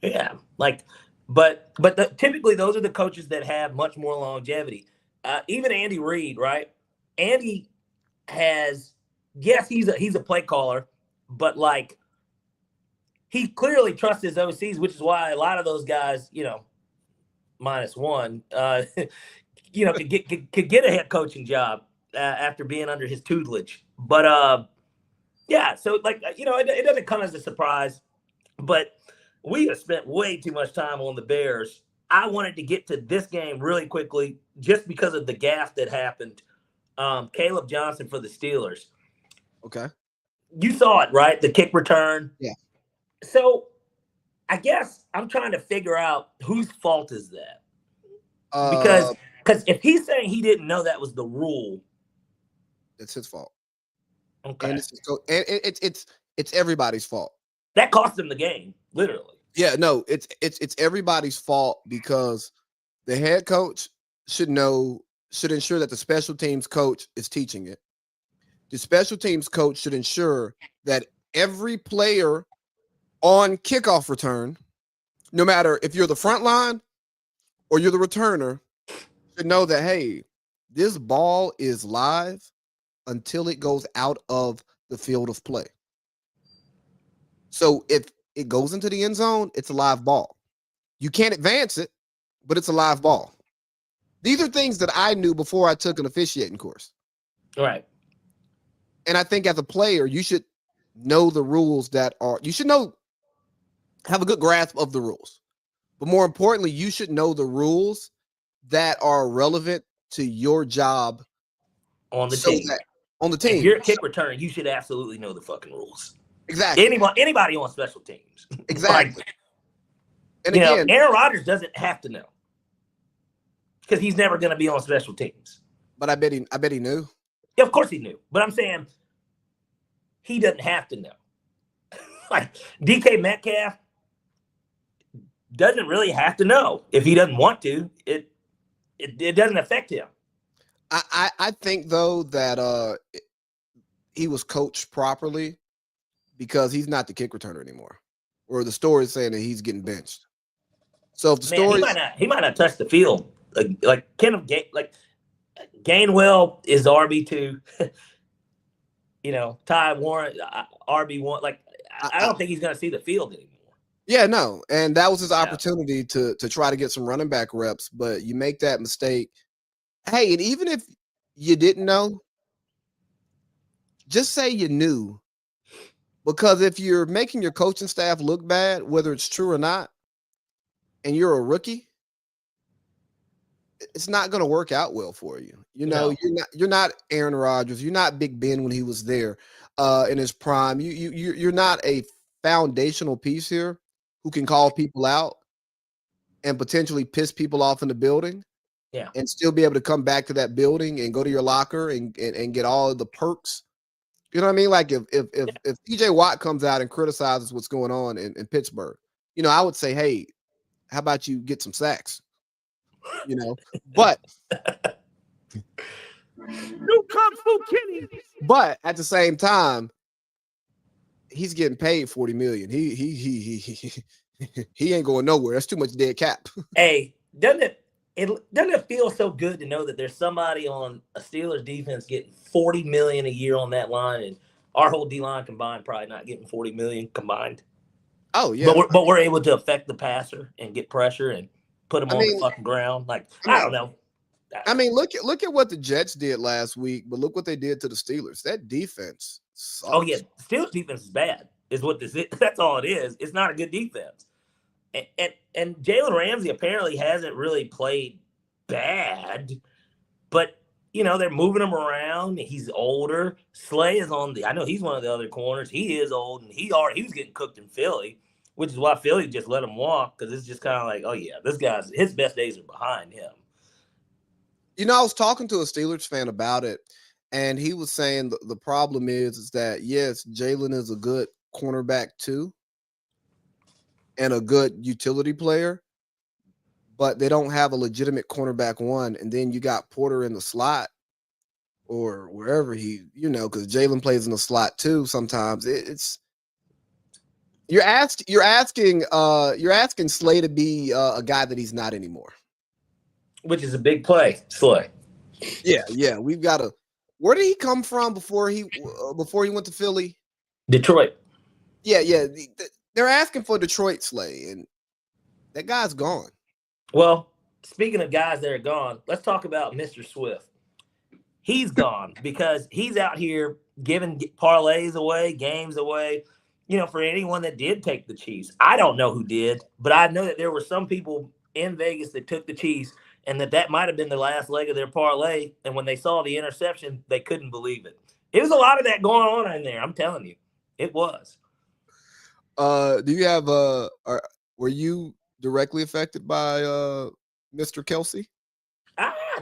yeah, like, typically those are the coaches that have much more longevity. Even Andy Reid, right? Andy has, yes, he's a play caller, but like he clearly trusts his OCs, which is why a lot of those guys, you know, -1, you know, could get a head coaching job after being under his tutelage. But yeah, so like you know, it doesn't come as a surprise, but we have spent way too much time on the Bears. I wanted to get to this game really quickly just because of the gaffe that happened. Caleb Johnson for the Steelers. Okay. You saw it, right? The kick return. Yeah. So I guess I'm trying to figure out whose fault is that? Because if he's saying he didn't know that was the rule, it's his fault. okay, And it's everybody's fault. That cost him the game, literally. Yeah, no, it's everybody's fault because the head coach should ensure that the special teams coach is teaching it. The special teams coach should ensure that every player on kickoff return, no matter if you're the front line or you're the returner, should know that, hey, this ball is live until it goes out of the field of play. So if it goes into the end zone, it's a live ball. You can't advance it, but it's a live ball. These are things that I knew before I took an officiating course. Right. And I think as a player, you should know the rules have a good grasp of the rules. But more importantly, you should know the rules that are relevant to your job on the team. On the team. If you're a kick returner, you should absolutely know the fucking rules. Exactly. Anybody on special teams. Exactly. Like, and again, Aaron Rodgers doesn't have to know because he's never going to be on special teams. But I bet he knew. Yeah, of course he knew. But I'm saying he doesn't have to know. Like DK Metcalf doesn't really have to know if he doesn't want to. It doesn't affect him. I think though that he was coached properly because he's not the kick returner anymore, or the story is saying that he's getting benched. So if the story, he might not touch the field like Gainwell is RB2. You know, Ty Warren RB1. Like I don't think he's going to see the field anymore. Yeah, no, and that was his opportunity to try to get some running back reps, but you make that mistake. Hey, and even if you didn't know, just say you knew. Because if you're making your coaching staff look bad, whether it's true or not, and you're a rookie, it's not going to work out well for you. You know, you're not Aaron Rodgers. You're not Big Ben when he was there in his prime. You're not a foundational piece here who can call people out and potentially piss people off in the building. Yeah. And still be able to come back to that building and go to your locker and get all of the perks. You know what I mean? Like if TJ Watt comes out and criticizes what's going on in Pittsburgh, you know, I would say, hey, how about you get some sacks? You know, but New Kung Fu Kenny. But at the same time, he's getting paid $40 million. He ain't going nowhere. That's too much dead cap. Hey, doesn't it feel so good to know that there's somebody on a Steelers defense getting $40 million a year on that line, and our whole D line combined probably not getting $40 million combined. Oh yeah, but we're able to affect the passer and get pressure and put him on the fucking ground. Like I don't know. I mean, look at what the Jets did last week, but look what they did to the Steelers. That defense sucks. Oh yeah, Steelers defense is bad. Is what this is. That's all it is. It's not a good defense. And Jalen Ramsey apparently hasn't really played bad, but you know they're moving him around. He's older. Slay is on the. I know he's one of the other corners. He is old, and he was getting cooked in Philly, which is why Philly just let him walk because it's just kind of like, oh yeah, this guy's his best days are behind him. You know, I was talking to a Steelers fan about it, and he was saying the problem is that yes, Jalen is a good cornerback too, and a good utility player, but they don't have a legitimate cornerback one. And then you got Porter in the slot, or wherever because Jalen plays in the slot too. Sometimes it's you're asking Slay to be a guy that he's not anymore. Which is a big play, Slay. Yeah. We've got to. Where did he come from before he went to Philly? Detroit. Yeah. They're asking for Detroit Slay, and that guy's gone. Well, speaking of guys that are gone, let's talk about Mr. Swift. He's gone because he's out here giving parlays away, games away, for anyone that did take the Chiefs. I don't know who did, but I know that there were some people in Vegas that took the Chiefs and that might have been the last leg of their parlay. And when they saw the interception, they couldn't believe it. It was a lot of that going on in there. I'm telling you, it was. Do you have were you directly affected by Mr. Kelsey?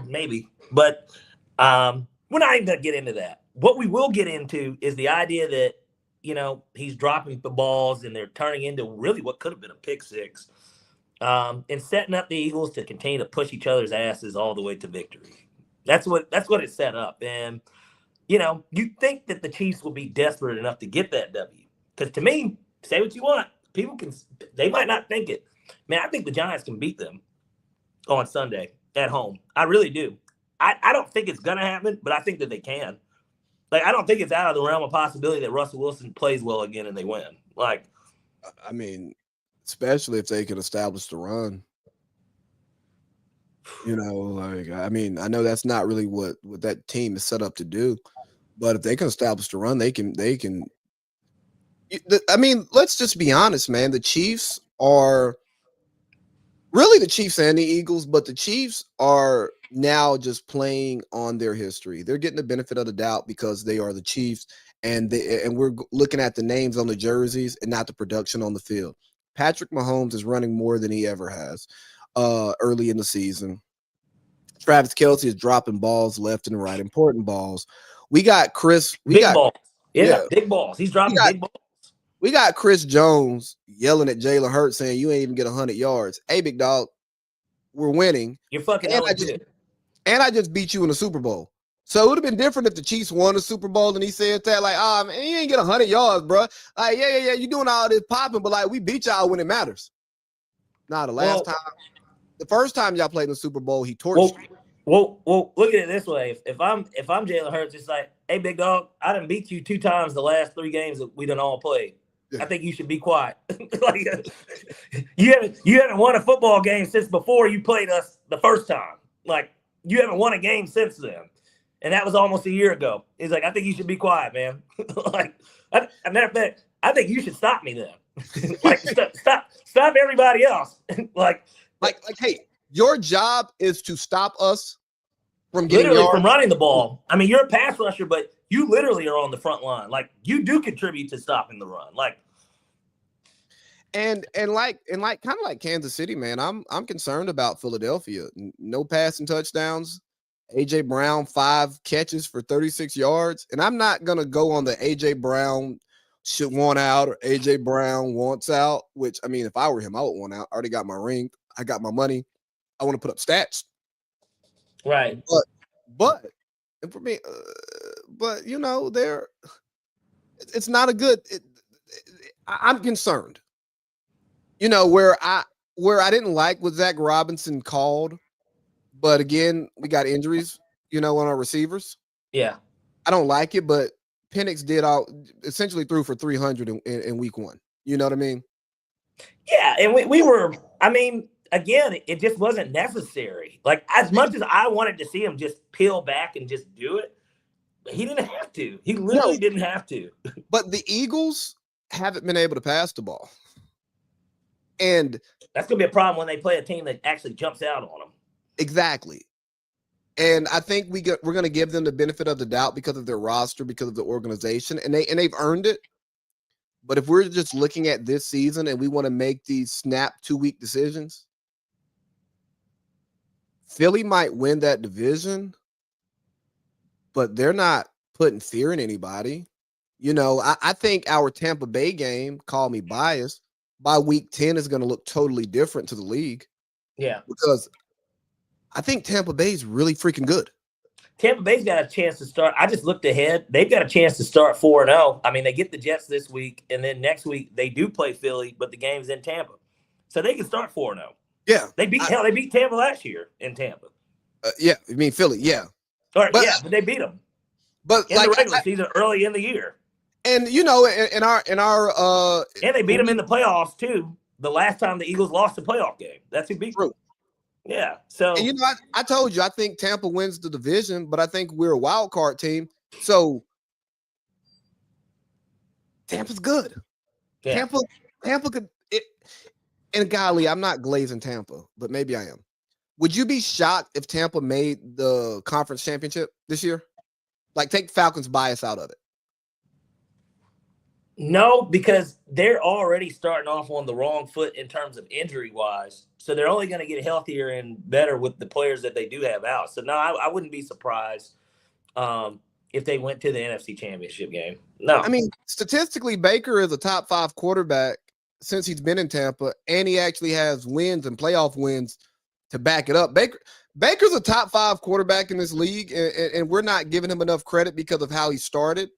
Maybe, but we're not even going to get into that. What we will get into is the idea that, he's dropping the balls and they're turning into really what could have been a pick six, and setting up the Eagles to continue to push each other's asses all the way to victory. That's what it set up. And, you think that the Chiefs will be desperate enough to get that W. Because to me, say what you want, they might not think it. Man, I think the Giants can beat them on Sunday at home. I really do. I don't think it's going to happen, but I think that they can. Like, I don't think it's out of the realm of possibility that Russell Wilson plays well again and they win. Like, I mean, especially if they can establish the run. I know that's not really what that team is set up to do, but if they can establish the run, they can. I mean, let's just be honest, man. The Chiefs are really the Chiefs and the Eagles, but the Chiefs are now just playing on their history. They're getting the benefit of the doubt because they are the Chiefs, and we're looking at the names on the jerseys and not the production on the field. Patrick Mahomes is running more than he ever has early in the season. Travis Kelce is dropping balls left and right, important balls. We got Chris. Big balls. Yeah, big balls. He's dropping big balls. We got Chris Jones yelling at Jalen Hurts saying, "You ain't even get 100 yards. Hey, big dog, we're winning. You're fucking and I just beat you in the Super Bowl." So it would have been different if the Chiefs won the Super Bowl and he said that, like, man, you ain't get 100 yards, bro. Like, yeah, you doing all this popping, but like, we beat y'all when it matters. Nah, the first time y'all played in the Super Bowl, he torched you. Well, look at it this way. If I'm Jalen Hurts, it's like, hey, big dog, I done beat you 2 times the last 3 games that we done all played. Yeah. I think you should be quiet. Like, you haven't won a football game since before you played us the first time. Like, you haven't won a game since then. And that was almost a year ago. He's like, I think you should be quiet, man. Like, as a matter of fact, I think you should stop me then. Like, stop everybody else. like, hey, your job is to stop us from getting from running the ball. I mean, you're a pass rusher, but you literally are on the front line. Like, you do contribute to stopping the run. Like, and kind of like Kansas City, man. I'm concerned about Philadelphia. No passing touchdowns. AJ Brown 5 catches for 36 yards, and I'm not gonna go on the AJ Brown should want out or AJ Brown wants out. Which, I mean, if I were him, I would want out. I already got my ring. I got my money. I want to put up stats. Right. But and for me, it's not a good. I'm concerned. Where I didn't like what Zach Robinson called, but again, we got injuries, on our receivers. Yeah. I don't like it, but Penix essentially threw for 300 in week 1. You know what I mean? Yeah, and we were. I mean. Again, it just wasn't necessary. Like, as much as I wanted to see him just peel back and just do it, he didn't have to. He literally didn't have to. But the Eagles haven't been able to pass the ball. And that's going to be a problem when they play a team that actually jumps out on them. Exactly. And I think we're going to give them the benefit of the doubt because of their roster, because of the organization, and they've earned it. But if we're just looking at this season and we want to make these snap 2-week decisions, Philly might win that division, but they're not putting fear in anybody. I think our Tampa Bay game, call me biased, by week 10 is going to look totally different to the league. Yeah. Because I think Tampa Bay is really freaking good. Tampa Bay's got a chance to start. I just looked ahead. They've got a chance to start 4-0. I mean, they get the Jets this week, and then next week they do play Philly, but the game's in Tampa. So they can start 4-0. Yeah. They beat Tampa last year in Tampa. Yeah, you mean Philly, yeah. But they beat them. But in the regular season early in the year. And in our and they beat them in the playoffs too. The last time the Eagles lost a playoff game. That's who beat them. Yeah. So and I told you I think Tampa wins the division, but I think we're a wild card team. So Tampa's good. Yeah. Tampa could it. And golly, I'm not glazing Tampa, but maybe I am. Would you be shocked if Tampa made the conference championship this year? Like, take Falcons bias out of it. No, because they're already starting off on the wrong foot in terms of injury-wise. So they're only going to get healthier and better with the players that they do have out. So, no, I wouldn't be surprised if they went to the NFC Championship game. No. I mean, statistically, Baker is a top 5 quarterback since he's been in Tampa, and he actually has wins and playoff wins to back it up. Baker's a top 5 quarterback in this league, and we're not giving him enough credit because of how he started.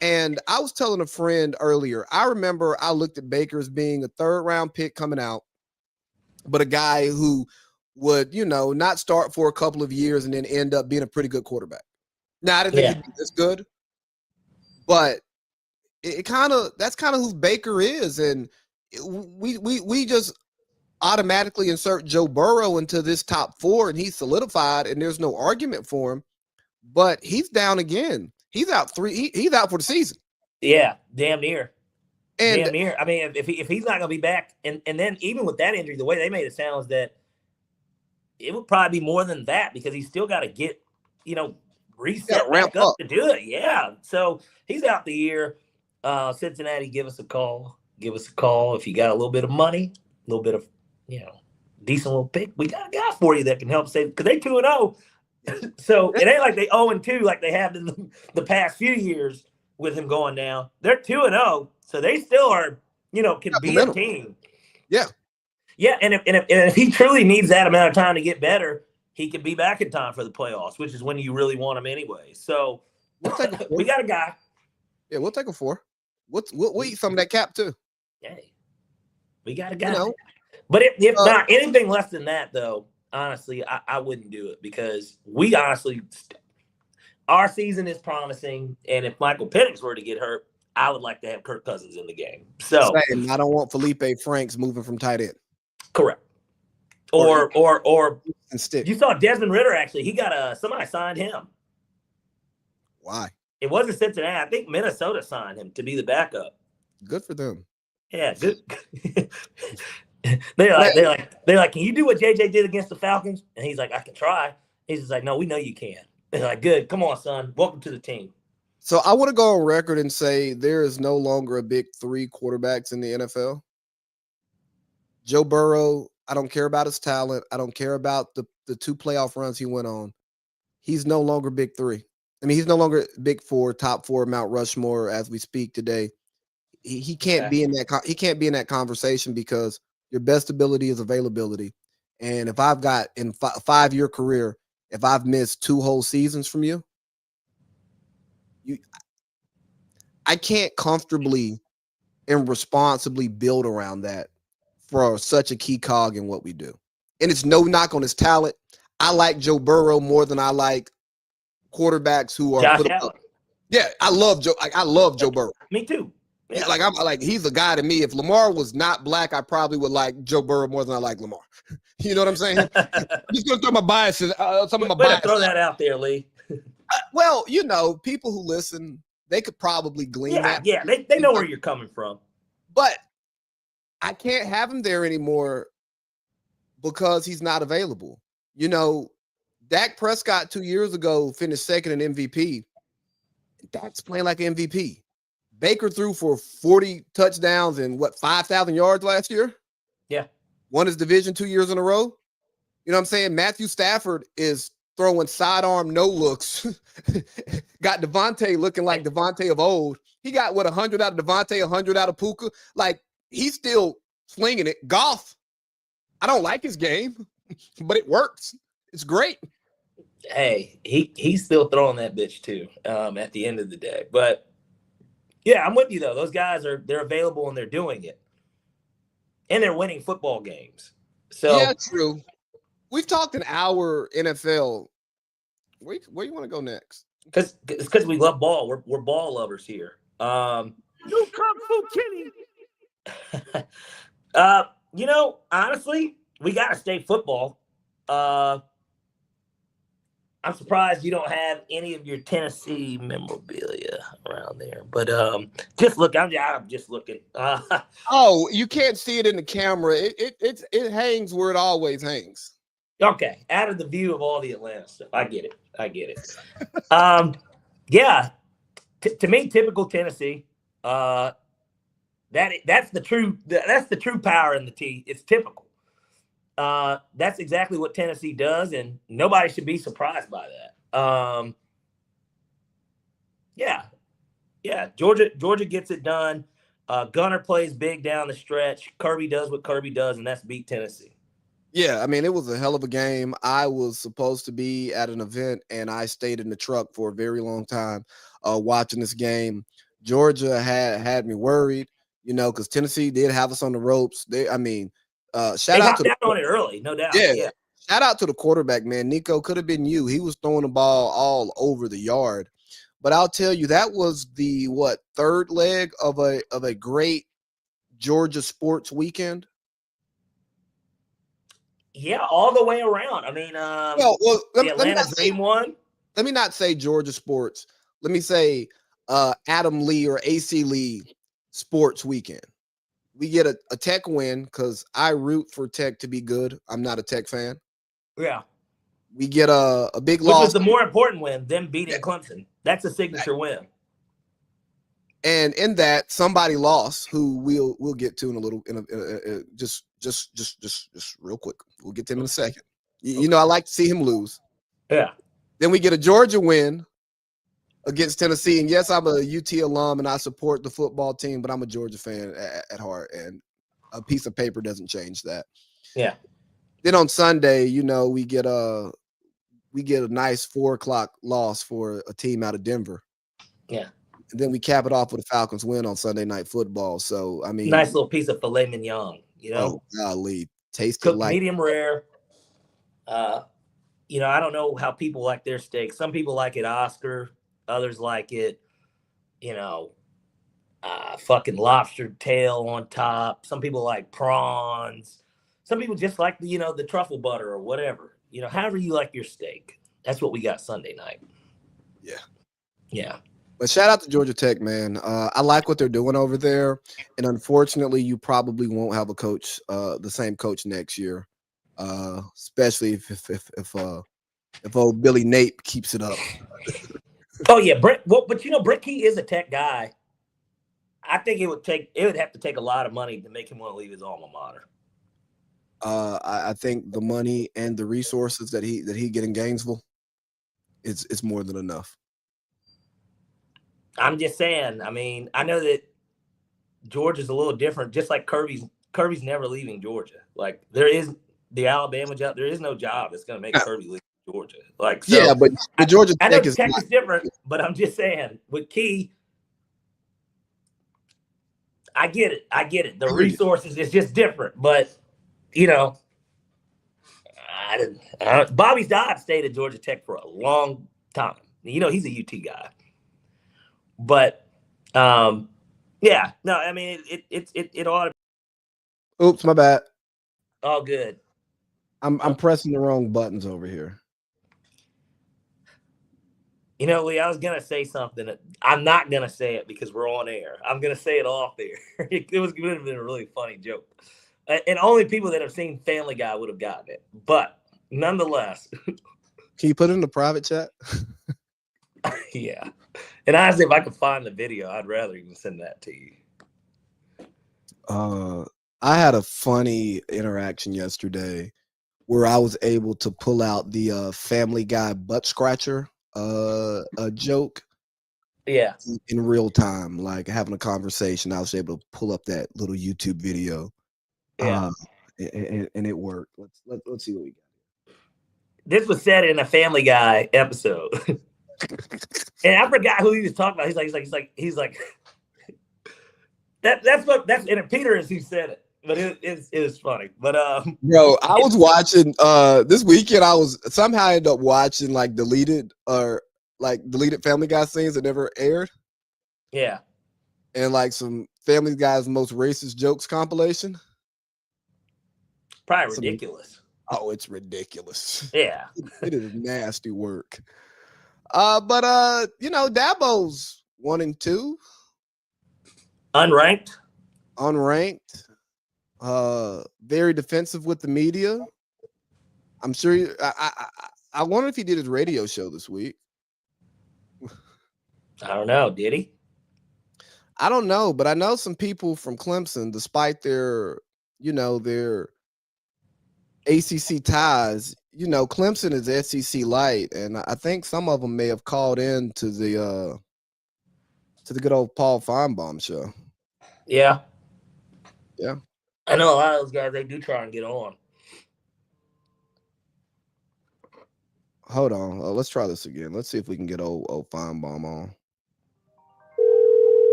And I was telling a friend earlier, I remember I looked at Baker as being a 3rd-round pick coming out, but a guy who would, not start for a couple of years and then end up being a pretty good quarterback. Now, I didn't think he'd be this good, but that's kind of who Baker is. And we just automatically insert Joe Burrow into this top 4, and he's solidified, and there's no argument for him. But he's down again. He's out he's out for the season. Yeah, damn near. Damn near. I mean, if he's not going to be back, and then even with that injury, the way they made it sound is that it would probably be more than that because he's still got to get, reset back up to do it. Yeah. So he's out the year. Cincinnati, give us a call. Give us a call if you got a little bit of money, a little bit of, decent little pick. We got a guy for you that can help save because they 2-0. So it ain't like they 0-2 like they have in the past few years with him going down. They're 2-0, so they still are, can be a team. Yeah, yeah. And if he truly needs that amount of time to get better, he can be back in time for the playoffs, which is when you really want him anyway. So we got a guy. Yeah, we'll take a 4. We'll eat some of that cap too. Hey, we got a guy. But if not anything less than that, though. Honestly, I wouldn't do it because our season is promising. And if Michael Penix were to get hurt, I would like to have Kirk Cousins in the game. So I don't want Felipe Franks moving from tight end. Correct. Or instead. You saw Desmond Ritter, actually. He got somebody signed him. Why? It wasn't Cincinnati. I think Minnesota signed him to be the backup. Good for them. Yeah, good. They're like, can you do what JJ did against the Falcons? And he's like, I can try. He's just like, no, we know you can. They're like, good. Come on, son. Welcome to the team. So I want to go on record and say there is no longer a big 3 quarterbacks in the NFL. Joe Burrow, I don't care about his talent. I don't care about the 2 playoff runs he went on. He's no longer big 3. I mean, he's no longer big 4, top 4 Mount Rushmore as we speak today. He can't be in that. He can't be in that conversation because your best ability is availability. And if I've got in 5-year career, if I've missed 2 whole seasons from you, I can't comfortably and responsibly build around that for such a key cog in what we do. And it's no knock on his talent. I like Joe Burrow more than I like quarterbacks who are Josh Allen. Yeah, I love Joe Burrow. Me too. Yeah, he's a guy to me. If Lamar was not black, I probably would like Joe Burrow more than I like Lamar. You know what I'm saying? I'm just gonna throw my biases. Throw that out there, Lee. Well, people who listen, they could probably glean that. Yeah, they know where you're coming from. But I can't have him there anymore because he's not available. Dak Prescott 2 years ago finished 2nd in MVP. Dak's playing like an MVP. Baker threw for 40 touchdowns and 5,000 yards last year? Yeah. Won his division 2 years in a row. You know what I'm saying? Matthew Stafford is throwing sidearm no looks. Got Devontae looking like Devontae of old. He got 100 out of Devontae, 100 out of Puka. Like, he's still slinging it. Goff, I don't like his game, but it works. It's great. Hey, he's still throwing that bitch too. At the end of the day, but yeah, I'm with you though. Those guys they're available and they're doing it, and they're winning football games. Yeah, So true. We've talked an hour NFL. Where you want to go next? Because we love ball. We're ball lovers here. You kung fu kitty. Honestly, we got to stay football. I'm surprised you don't have any of your Tennessee memorabilia around there. But just look, I'm just looking. Oh, you can't see it in the camera. It hangs where it always hangs. Okay, out of the view of all the Atlanta stuff, I get it. Yeah, to me, typical Tennessee. That's the true power in the T. It's typical. That's exactly what Tennessee does, and nobody should be surprised by that. Yeah. Georgia gets it done. Gunner plays big down the stretch. Kirby does what Kirby does, and that's beat Tennessee. Yeah, I mean, it was a hell of a game. I was supposed to be at an event, and I stayed in the truck for a very long time watching this game. Georgia had me worried, because Tennessee did have us on the ropes. Shout out to on it early, no doubt. Yeah. Shout out to the quarterback, man. Nico, could have been you. He was throwing the ball all over the yard. But I'll tell you, that was the third leg of a great Georgia sports weekend. Yeah, all the way around. I mean, the Atlanta Dream won. Let me not say Georgia sports. Let me say Adam Lee or AC Lee sports weekend. We get a Tech win because I root for Tech to be good. I'm not a Tech fan. Yeah. We get a big Which loss. was the more important win, them beating Clemson. That's a signature win. And in that, somebody lost who we'll get to in a little, just real quick. We'll get to him in a second. I like to see him lose. Yeah. Then we get a Georgia win against Tennessee. And yes, I'm a UT alum and I support the football team, but I'm a Georgia fan at heart. And a piece of paper doesn't change that. Yeah. Then on Sunday, we get a nice 4:00 loss for a team out of Denver. Yeah. And then we cap it off with a Falcons win on Sunday Night Football. So, I mean, nice little piece of filet mignon, Oh, golly. Tasted cooked like medium rare. I don't know how people like their steak. Some people like it Oscar. Others like it, fucking lobster tail on top. Some people like prawns. Some people just like the truffle butter or whatever. However you like your steak. That's what we got Sunday night. Yeah. Yeah. But shout out to Georgia Tech, man. I like what they're doing over there. And unfortunately, you probably won't have a coach, the same coach next year. Especially if old Billy Nape keeps it up. Oh yeah, Brent. Well, but Brent Key is a Tech guy. I think it would have to take a lot of money to make him want to leave his alma mater. I think the money and the resources that he get in Gainesville, it's more than enough. I'm just saying. I mean, I know that Georgia's a little different. Just like Kirby's never leaving Georgia. Like there is the Alabama job. There is no job that's going to make Kirby leave Georgia. Like so, yeah, but Georgia I know Tech Tech is different, but I'm just saying with Key. I get it. The resources is just different, but Bobby Dodd stayed at Georgia Tech for a long time. He's a UT guy, but yeah, no, I mean it ought to. Oops, my bad. All good. I'm pressing the wrong buttons over here. Lee, I was gonna say something. I'm not gonna say it because we're on air. I'm gonna say it off air. It would have been a really funny joke, and only people that have seen Family Guy would have gotten it. But nonetheless, can you put it in the private chat? Yeah, and honestly, if I could find the video, I'd rather even send that to you. I had a funny interaction yesterday where I was able to pull out the Family Guy butt scratcher. A joke in real time, like having a conversation. I was able to pull up that little YouTube video, and it worked. Let's see what we got. This was said in a Family Guy episode, and I forgot who he was talking about. He's like that's and Peter is who said it, but it was funny. But Bro, I was watching this weekend. I was somehow ended up watching like deleted Family Guy scenes that never aired, yeah, and like some Family Guy's most racist jokes compilation. probably ridiculous. Oh, it's ridiculous. Yeah, It is nasty work. But Dabo's 1-2, unranked. unranked, very defensive with the media. I'm sure. I wonder if he did his radio show this week. I don't know. Did he? I don't know, but I know some people from Clemson, despite their ACC ties. Clemson is SEC light, and I think some of them may have called in to the good old Paul Feinbaum show. Yeah. Yeah. I know a lot of those guys, they do try and get on. Hold on. Let's try this again. Let's see if we can get old Feinbaum on.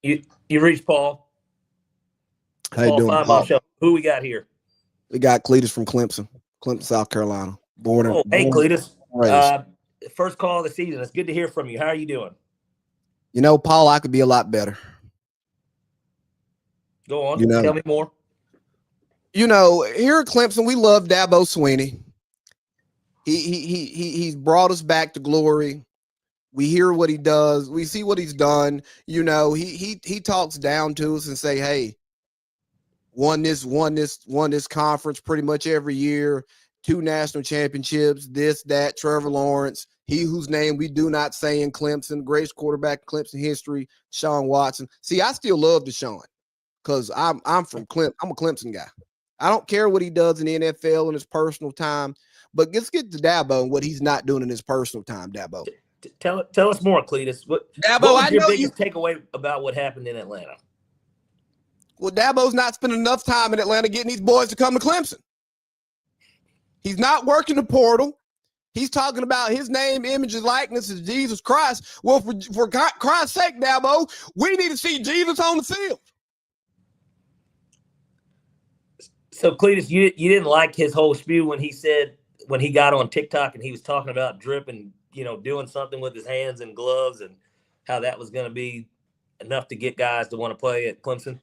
You reached Paul. How you doing, Feinbaum Paul? show. Who we got here? We got Cletus from Clemson, South Carolina. Hey, Cletus. Raised. First call of the season. It's good to hear from you. How are you doing? Paul, I could be a lot better. Go on. Tell me more. Here at Clemson, we love Dabo Swinney. He's brought us back to glory. We hear what he does. We see what he's done. He talks down to us and say, "Hey, won this conference pretty much every year. 2 national championships. This, that. Trevor Lawrence, he whose name we do not say in Clemson, greatest quarterback in Clemson history, Deshaun Watson." See, I still love Deshaun because I'm from Clemson. I'm a Clemson guy. I don't care what he does in the NFL in his personal time, but let's get to Dabo and what he's not doing in his personal time. Dabo. Tell us more, Cletus. What was your biggest takeaway about what happened in Atlanta? Well, Dabo's not spending enough time in Atlanta getting these boys to come to Clemson. He's not working the portal. He's talking about his name, image, and likeness is Jesus Christ. Well, for Christ's sake, Dabo, we need to see Jesus on the field. So, Cletus, you didn't like his whole spew when he got on TikTok and he was talking about dripping, doing something with his hands and gloves and how that was going to be enough to get guys to want to play at Clemson?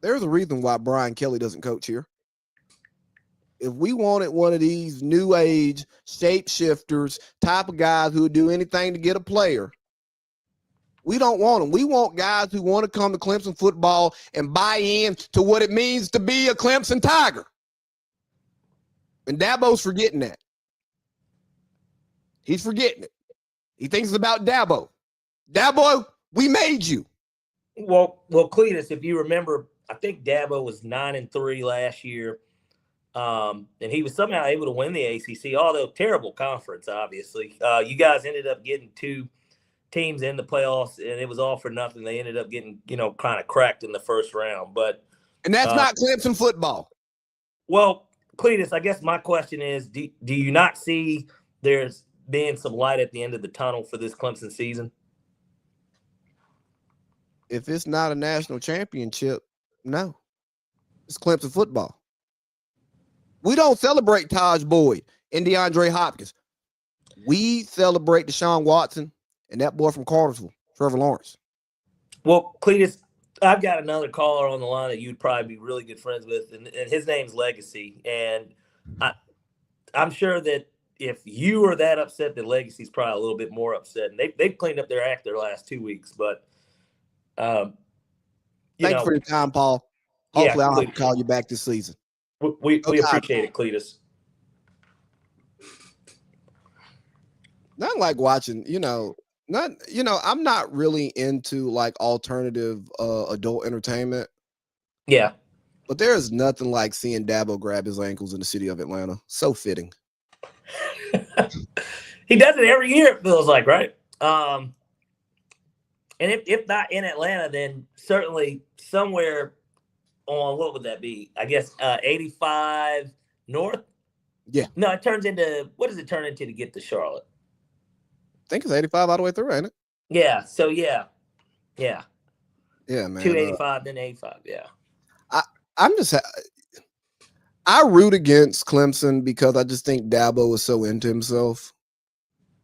There's a reason why Brian Kelly doesn't coach here. If we wanted one of these new age shapeshifters type of guys who would do anything to get a player, we don't want them. We want guys who want to come to Clemson football and buy in to what it means to be a Clemson Tiger. And Dabo's forgetting that. He's forgetting it. He thinks it's about Dabo. Dabo, we made you. Well, Cletus, if you remember, I think Dabo was 9-3 last year. And he was somehow able to win the ACC, although terrible conference, obviously. You guys ended up getting 2 teams in the playoffs, and it was all for nothing. They ended up getting, kind of cracked in the first round. And that's not Clemson football. Well, Cletus, I guess my question is, do you not see there's being some light at the end of the tunnel for this Clemson season? If it's not a national championship, no. It's Clemson football. We don't celebrate Taj Boyd and DeAndre Hopkins. We celebrate Deshaun Watson and that boy from Cartersville, Trevor Lawrence. Well, Cletus, I've got another caller on the line that you'd probably be really good friends with, and his name's Legacy. And I'm sure that if you are that upset, that Legacy's probably a little bit more upset. And they've cleaned up their act their last 2 weeks. But, thanks for your time, Paul. Hopefully I'll have to call you back this season. We appreciate it, Cletus. Not like watching, I'm not really into like alternative adult entertainment. Yeah. But there is nothing like seeing Dabo grab his ankles in the city of Atlanta. So fitting. He does it every year, it feels like, right? And if not in Atlanta, then certainly somewhere on, what would that be? I guess 85 North. Yeah. No, it turns into, what does it turn into to get to Charlotte? I think it's 85 all the way through, ain't it? Yeah. So yeah. Yeah. Yeah, man. 285, then 85. Yeah. I root against Clemson because I just think Dabo is so into himself,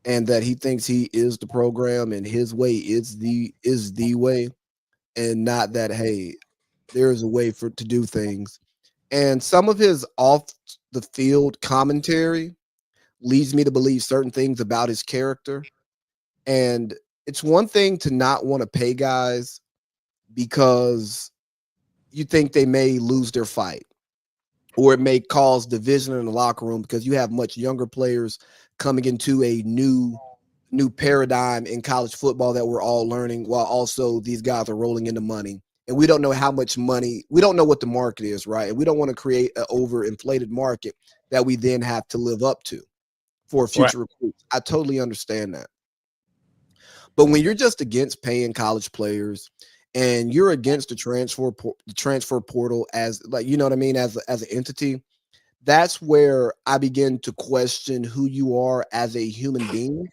and that he thinks he is the program and his way is the way, and not that, hey, there's a way to do things. And some of his off the field commentary leads me to believe certain things about his character. And it's one thing to not want to pay guys because you think they may lose their fight, or it may cause division in the locker room because you have much younger players coming into a new paradigm in college football that we're all learning, while also these guys are rolling into money. And we don't know how much money, we don't know what the market is, right? And we don't want to create an overinflated market that we then have to live up to for future recruits. I totally understand that. But when you're just against paying college players and you're against the transfer portal as, like, you know what I mean, as an entity, that's where I begin to question who you are as a human being.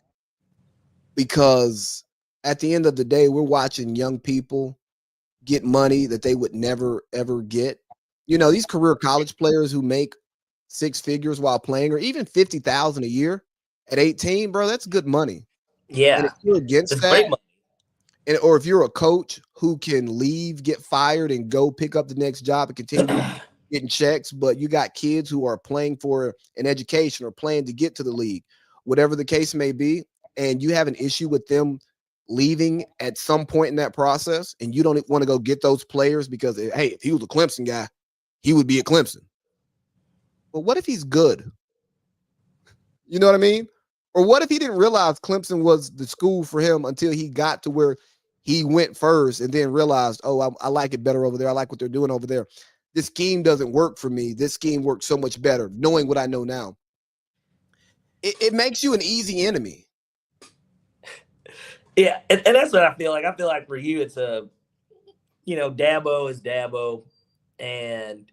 Because at the end of the day, we're watching young people get money that they would never, ever get. You know, these career college players who make six figures while playing, or even $50,000 a year at 18, bro, that's good money. Yeah. And if you're against that, or if you're a coach who can leave, get fired, and go pick up the next job and continue getting checks, but you got kids who are playing for an education or playing to get to the league, whatever the case may be, and you have an issue with them leaving at some point in that process, and you don't want to go get those players because, hey, if he was a Clemson guy, he would be at Clemson. But what if he's good? You know what I mean? Or what if he didn't realize Clemson was the school for him until he got to where he went first and then realized, oh, I like it better over there. I like what they're doing over there. This scheme doesn't work for me. This scheme works so much better, knowing what I know now. It makes you an easy enemy. Yeah, and that's what I feel like. I feel like for you, it's Dabo is Dabo, and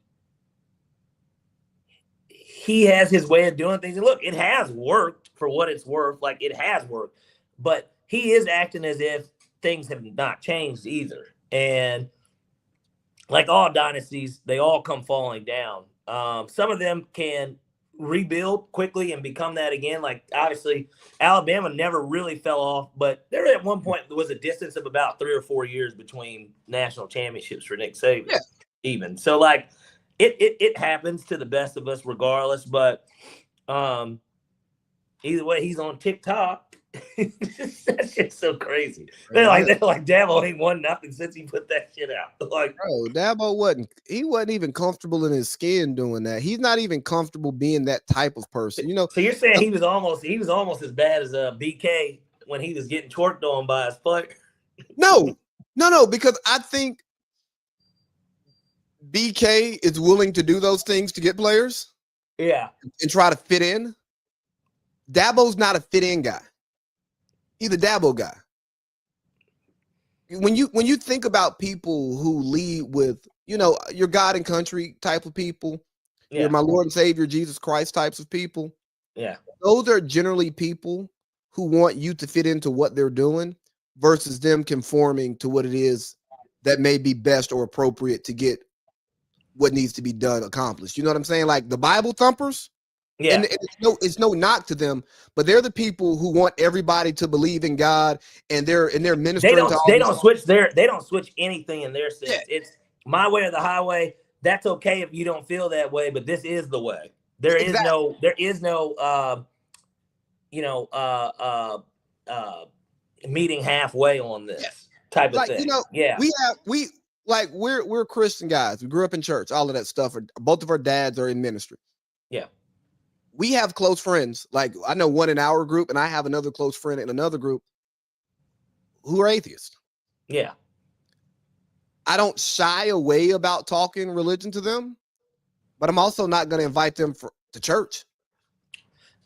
he has his way of doing things. And look, it has worked for what it's worth. Like, it has worked, but he is acting as if things have not changed either. And like all dynasties, they all come falling down. Some of them can rebuild quickly and become that again. Like, obviously, Alabama never really fell off, but there at one point there was a distance of about 3 or 4 years between national championships for Nick Saban. Yeah. Even so, like, it happens to the best of us regardless. But either way, he's on TikTok. That's just so crazy. They're like Dabo ain't won nothing since he put that shit out. Like, bro, Dabo wasn't even comfortable in his skin doing that. He's not even comfortable being that type of person. You know. So you're saying he was almost as bad as BK when he was getting twerked on by his player? No, because I think BK is willing to do those things to get players. Yeah. And try to fit in. Dabo's not a fit in guy. He's a Dabo guy. When you think about people who lead with, your God and country type of people, your my Lord and Savior Jesus Christ types of people. Yeah. Those are generally people who want you to fit into what they're doing versus them conforming to what it is that may be best or appropriate to get what needs to be done accomplished. You know what I'm saying? Like the Bible thumpers. Yeah. And it's no knock to them, but they're the people who want everybody to believe in God, and they're ministering. They don't switch anything in their sense. Yeah. It's my way or the highway. That's okay if you don't feel that way, but this is the way. There is no meeting halfway on this type of thing. We're Christian guys. We grew up in church, all of that stuff. Both of our dads are in ministry. Yeah. We have close friends. Like, I know one in our group, and I have another close friend in another group who are atheists. Yeah. I don't shy away about talking religion to them, but I'm also not going to invite them to church.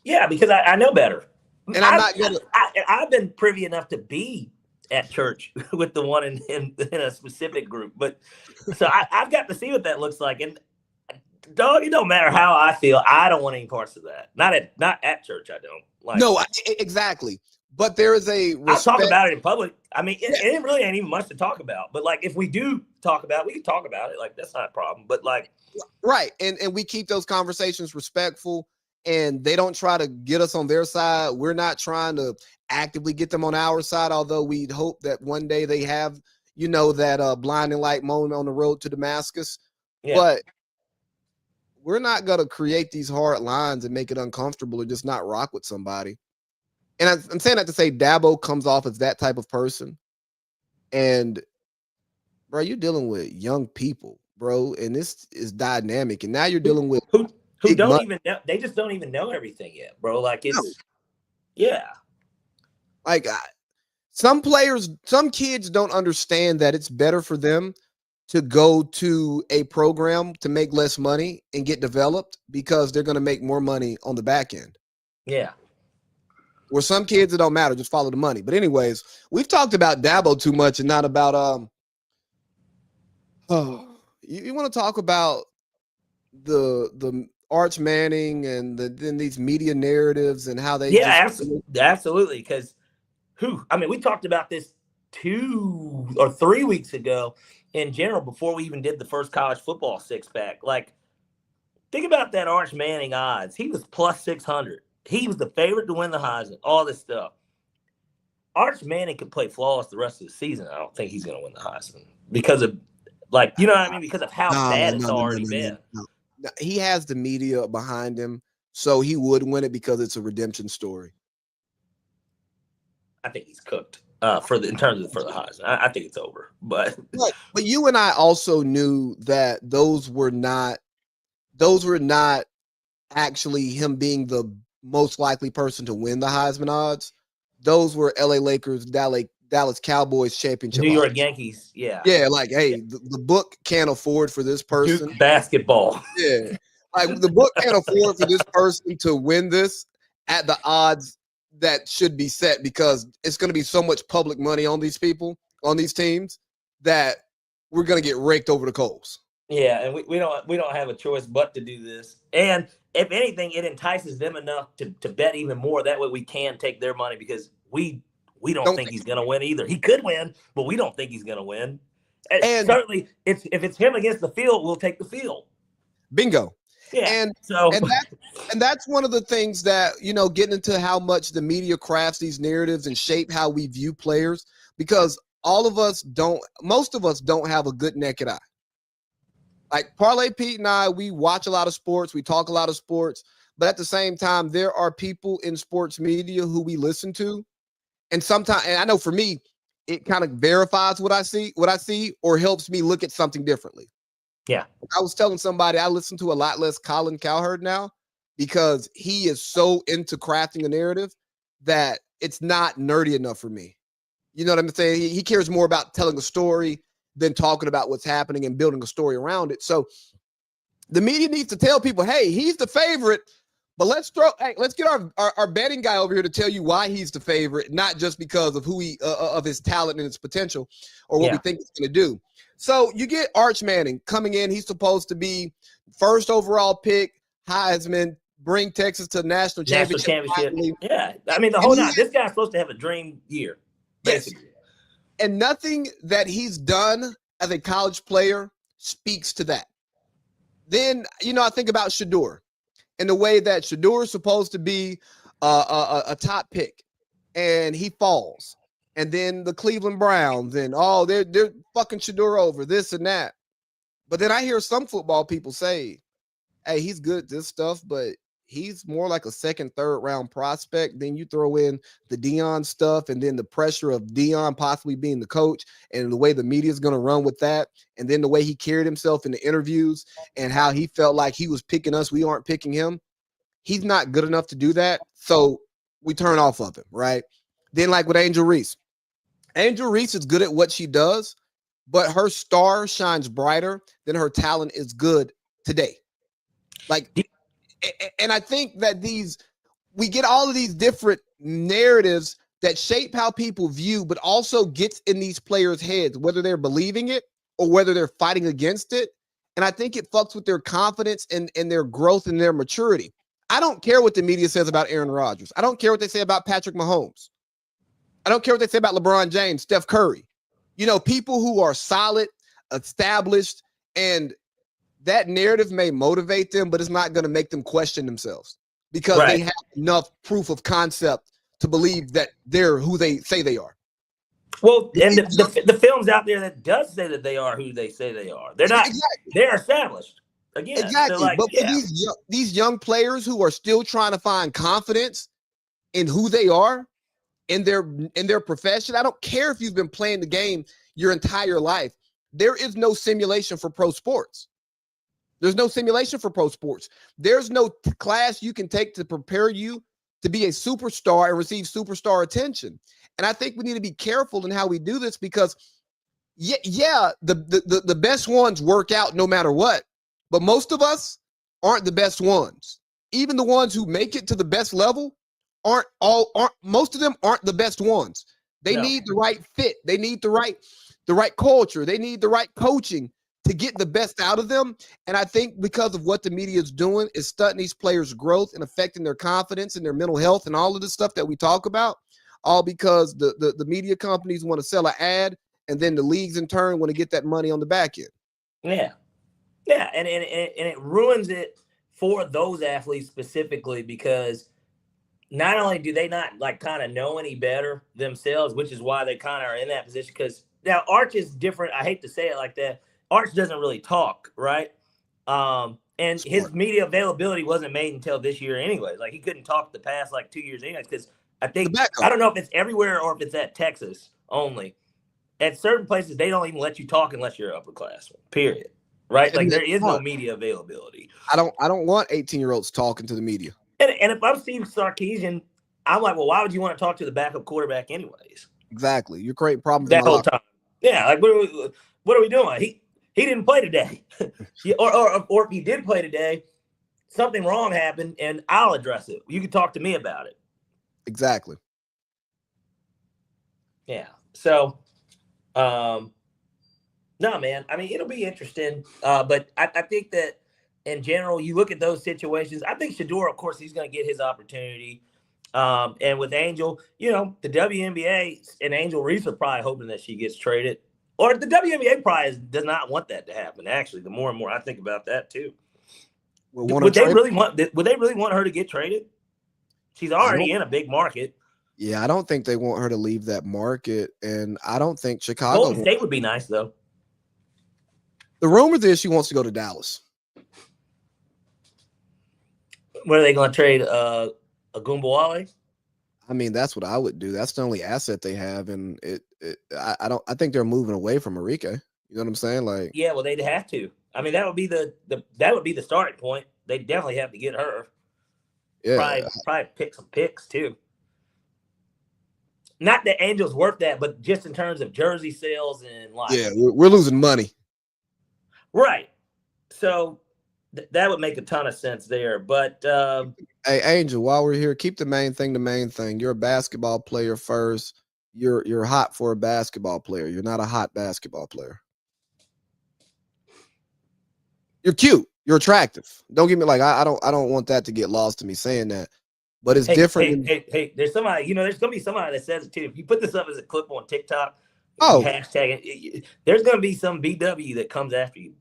Yeah, because I know better. And I'm not going to. I've been privy enough to be at church with the one in a specific group. But so I've got to see what that looks like. And dog, it don't matter how I feel. I don't want any parts of that. Not at church. I don't like. No, exactly. But there is a respect. I'll talk about it in public. I mean, it really ain't even much to talk about. But like, if we do talk about it, we can talk about it. Like, that's not a problem. But like, right. And we keep those conversations respectful, and they don't try to get us on their side. We're not trying to actively get them on our side, although we'd hope that one day they have, that blinding light moment on the road to Damascus. Yeah. But we're not going to create these hard lines and make it uncomfortable or just not rock with somebody. And I'm saying that to say Dabo comes off as that type of person. And, bro, you're dealing with young people, bro, and this is dynamic. And now you're dealing with who don't even know. They just don't even know everything yet, bro. Like, yeah. Like, some kids don't understand that it's better for them to go to a program to make less money and get developed because they're going to make more money on the back end. Yeah. Where some kids, it don't matter, just follow the money. But anyways, we've talked about Dabo too much and not about you want to talk about the Arch Manning and then these media narratives and how they absolutely. Because we talked about this 2 or 3 weeks ago in general before we even did the first college football 6-pack. Like, think about that Arch Manning odds. He was plus 600. He was the favorite to win the Heisman, all this stuff. Arch Manning could play flawless the rest of the season. I don't think he's going to win the Heisman because of, like, you know what I mean? Because of how bad it's already been. No. He has the media behind him, so he would win it because it's a redemption story. I think he's cooked for the Heisman. I think it's over. But you and I also knew that those were not actually him being the most likely person to win the Heisman odds. Those were LA Lakers, Dallas Cowboys championship New York odds. Yankees, yeah. Yeah, like, hey, the book can't afford for this person. Duke basketball. Yeah. Like, the book can't afford for this person to win this at the odds that should be set because it's going to be so much public money on these people, on these teams, that we're going to get raked over the coals. Yeah, and we don't have a choice but to do this. And if anything, it entices them enough to bet even more. That way we can take their money because we don't think he's going to win either. He could win, but we don't think he's going to win. And certainly, if it's him against the field, we'll take the field. Bingo. Yeah. And that's one of the things that, getting into how much the media crafts these narratives and shape how we view players, because most of us don't have a good naked eye. Like Parlay Pete and I, we watch a lot of sports, we talk a lot of sports, but at the same time, there are people in sports media who we listen to. And sometimes, and I know for me, it kind of verifies what I see, or helps me look at something differently. Yeah. I was telling somebody I listen to a lot less Colin Cowherd now because he is so into crafting a narrative that it's not nerdy enough for me. You know what I'm saying? He cares more about telling a story than talking about what's happening and building a story around it. So the media needs to tell people, hey, he's the favorite, but let's get our betting guy over here to tell you why he's the favorite, not just because of who of his talent and his potential or what we think he's going to do. So you get Arch Manning coming in. He's supposed to be first overall pick, Heisman, bring Texas to the national championship. Yeah. I mean, this guy's supposed to have a dream year, basically. Yes. And nothing that he's done as a college player speaks to that. Then, I think about Shedeur and the way that Shedeur is supposed to be a top pick, and he falls. And then the Cleveland Browns and they're fucking Shedeur over this and that. But then I hear some football people say, hey, he's good at this stuff, but he's more like a second, third round prospect. Then you throw in the Deion stuff and then the pressure of Deion possibly being the coach and the way the media is going to run with that. And then the way he carried himself in the interviews and how he felt like he was picking us. We aren't picking him. He's not good enough to do that. So we turn off of him, right? Then like with Angel Reese. Angel Reese is good at what she does, but her star shines brighter than her talent is good today. And I think that we get all of these different narratives that shape how people view, but also gets in these players' heads, whether they're believing it or whether they're fighting against it. And I think it fucks with their confidence and their growth and their maturity. I don't care what the media says about Aaron Rodgers. I don't care what they say about Patrick Mahomes. I don't care what they say about LeBron James, Steph Curry. People who are solid, established, and that narrative may motivate them, but it's not going to make them question themselves because they have enough proof of concept to believe that they're who they say they are. Well, and the films out there that does say that they are who they say they are. They're not. Exactly. They're established. Again, exactly. But for these young players who are still trying to find confidence in who they are in their profession, I don't care if you've been playing the game your entire life. There is no simulation for pro sports. There's no simulation for pro sports. There's no class you can take to prepare you to be a superstar and receive superstar attention. And I think we need to be careful in how we do this because, the best ones work out no matter what. But most of us aren't the best ones. Even the ones who make it to the best level most of them aren't the best ones. They need the right fit. They need the right culture. They need the right coaching to get the best out of them. And I think because of what the media is doing is stunting these players' growth and affecting their confidence and their mental health and all of the stuff that we talk about, all because the media companies want to sell an ad and then the leagues in turn want to get that money on the back end. Yeah. Yeah. And it ruins it for those athletes specifically because not only do they not kind of know any better themselves, which is why they kind of are in that position. Because now Arch is different. I hate to say it like that. Arch doesn't really talk, right? And his media availability wasn't made until this year anyways. He couldn't talk the past 2 years anyways because I don't know if it's everywhere or if it's at Texas only. At certain places, they don't even let you talk unless you're upperclassman, period. Right? There is no media availability. I don't want 18-year-olds talking to the media. And if I'm Steve Sarkisian, I'm like, well, why would you want to talk to the backup quarterback anyways? Exactly. You're creating problems that whole time. Yeah, what are we doing? He didn't play today. or if he did play today, something wrong happened, and I'll address it. You can talk to me about it. Exactly. Yeah. So, no, man. I mean, it'll be interesting. But I think that in general, you look at those situations. I think Shedeur, of course, he's going to get his opportunity. And with Angel, the WNBA and Angel Reese are probably hoping that she gets traded. Or the WNBA probably does not want that to happen. Actually, the more and more I think about that too. Would they really want her to get traded? She's already in a big market. Yeah, I don't think they want her to leave that market, and I don't think Chicago. Golden State would be nice though. The rumor is she wants to go to Dallas. What are they going to trade? Agumbawale? I mean, that's what I would do. That's the only asset they have, and I think they're moving away from Marike. You know what I'm saying? Yeah, well, they'd have to. I mean, that would be the starting point. They definitely have to get her. Yeah, probably pick some picks too. Not that Angel's worth that, but just in terms of jersey sales and yeah, we're losing money. Right. So that would make a ton of sense there. But hey, Angel, while we're here, keep the main thing. You're a basketball player first. You're hot for a basketball player. You're not a hot basketball player. You're cute. You're attractive. Don't get me I don't want that to get lost to me saying that. But it's different. Hey, there's somebody, there's gonna be somebody that says it too. If you put this up as a clip on TikTok, hashtag it, there's gonna be some BW that comes after you.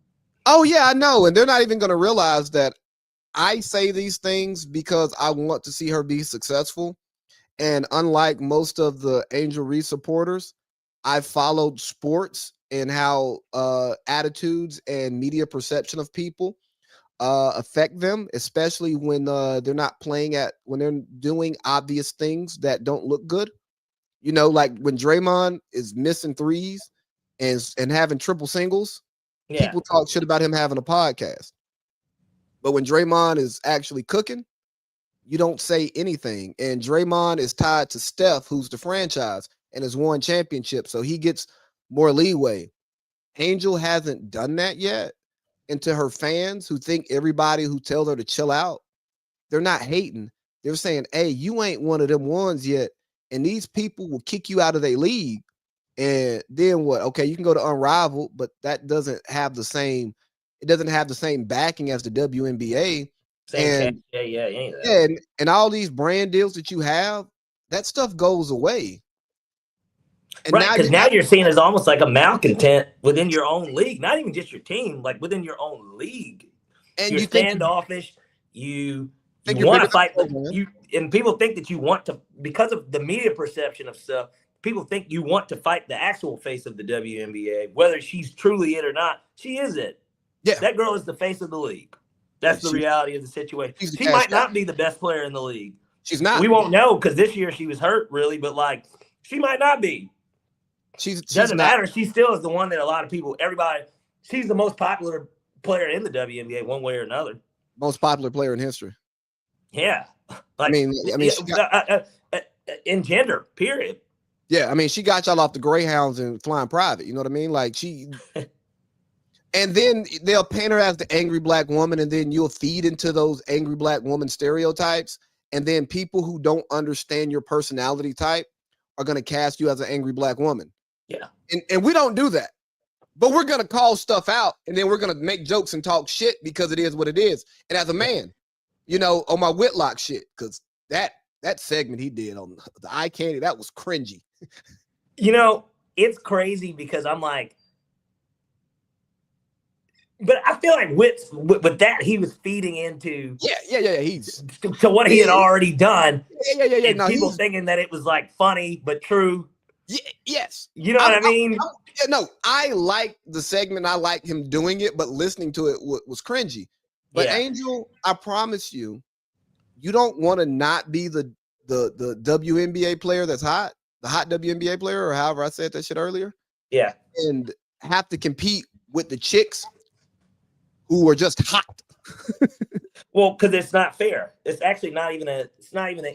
Oh yeah, I know. And they're not even gonna realize that I say these things because I want to see her be successful. And unlike most of the Angel Reese supporters, I followed sports and how attitudes and media perception of people affect them, especially when they're not playing when they're doing obvious things that don't look good. Like when Draymond is missing threes and having triple singles, people talk shit about him having a podcast. But when Draymond is actually cooking, you don't say anything. And Draymond is tied to Steph, who's the franchise and has won championships, so he gets more leeway. Angel hasn't done that yet. And to her fans who think everybody who tells her to chill out, they're not hating. They're saying, hey, you ain't one of them ones yet. and these people will kick you out of their league. And then what? Okay, you can go to Unrivaled, but that doesn't have the same. It doesn't have the same backing as the WNBA. Same And any of that. yeah, and all these brand deals that you have, that stuff goes away. And right, because now you're seen as almost like a malcontent within your own league, not even just your team, like within your own league. And you're you standoffish. You want to fight and people think that you want to, because of the media perception of stuff. People think you want to fight the actual face of the WNBA, whether she's truly it or not. She is it. Yeah, that girl is the face of the league. That's the reality of the situation. She might not be the best player in the league. She's not. We won't know because this year she was hurt, really. But like, she might not be. She's doesn't matter. She still is the one that a lot of people, everybody. She's the most popular player in the WNBA, one way or another. Most popular player in history. Yeah, like, I mean, in gender, period. Yeah, I mean, she got y'all off the Greyhounds and flying private. You know what I mean? Like she. And then they'll paint her as the angry black woman, and then you'll feed into those angry black woman stereotypes. And then people who don't understand your personality type are going to cast you as an angry black woman. Yeah. And we don't do that. But we're going to call stuff out, and then we're going to make jokes and talk shit because it is what it is. And as a man, you know, on my Whitlock shit, because that segment he did on the eye candy, that was cringy. You know, it's crazy because I'm like, but I feel like with that, he was feeding into he's to what he had already done. Yeah. And people thinking that it was like funny but true. Yeah, yes. You know what I mean? I like the segment. I like him doing it, but listening to it was cringy. But Angel, I promise you, you don't want to not be the WNBA player that's hot, the hot WNBA player, or however I said that shit earlier. Yeah. And have to compete with the chicks who are just hot. Well, because it's not fair. It's actually not even an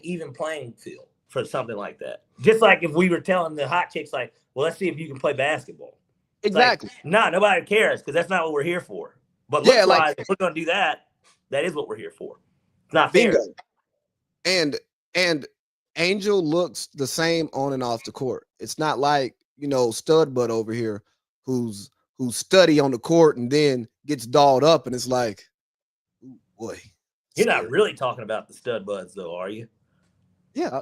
even playing field for something like that. Just like if we were telling the hot chicks, like, well, let's see if you can play basketball. Exactly. Like, nobody cares because that's not what we're here for. But looks-wise, if we're going to do that, that is what we're here for. It's not fair. And Angel looks the same on and off the court. It's not like, you know, stud butt over here who's study on the court and then gets dolled up, and it's like, ooh, boy. You're not really talking about the stud buds, though, are you? Yeah,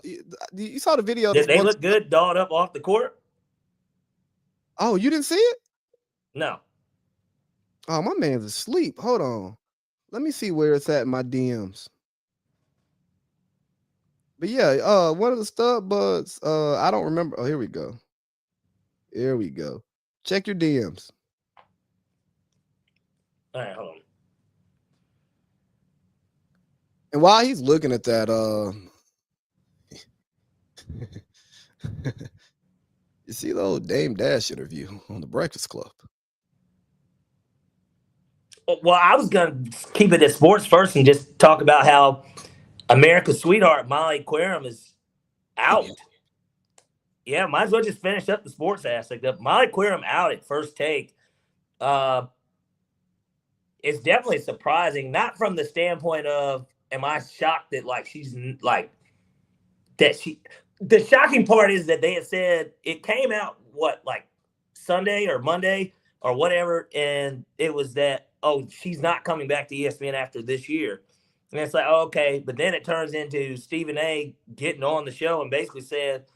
you saw the video. Did they look good dolled up off the court? Oh, you didn't see it? No. Oh, my man's asleep. Hold on. Let me see where it's at in my DMs. But yeah, one of the stud buds, I don't remember. Oh, here we go. Here we go. Check your DMs. All right, hold on. And while he's looking at that, you see the old Dame Dash interview on the Breakfast Club. Well, I was going to keep it at sports first and just talk about how America's sweetheart, Molly Querim, is out. Yeah, might as well just finish up the sports aspect of Molly Querim out at First Take. It's definitely surprising, not from the standpoint of, am I shocked that like she's like that she. The shocking part is that they had said it came out like Sunday or Monday or whatever, and it was that, oh, she's not coming back to ESPN after this year. And it's like, oh, okay, but then it turns into Stephen A getting on the show and basically said,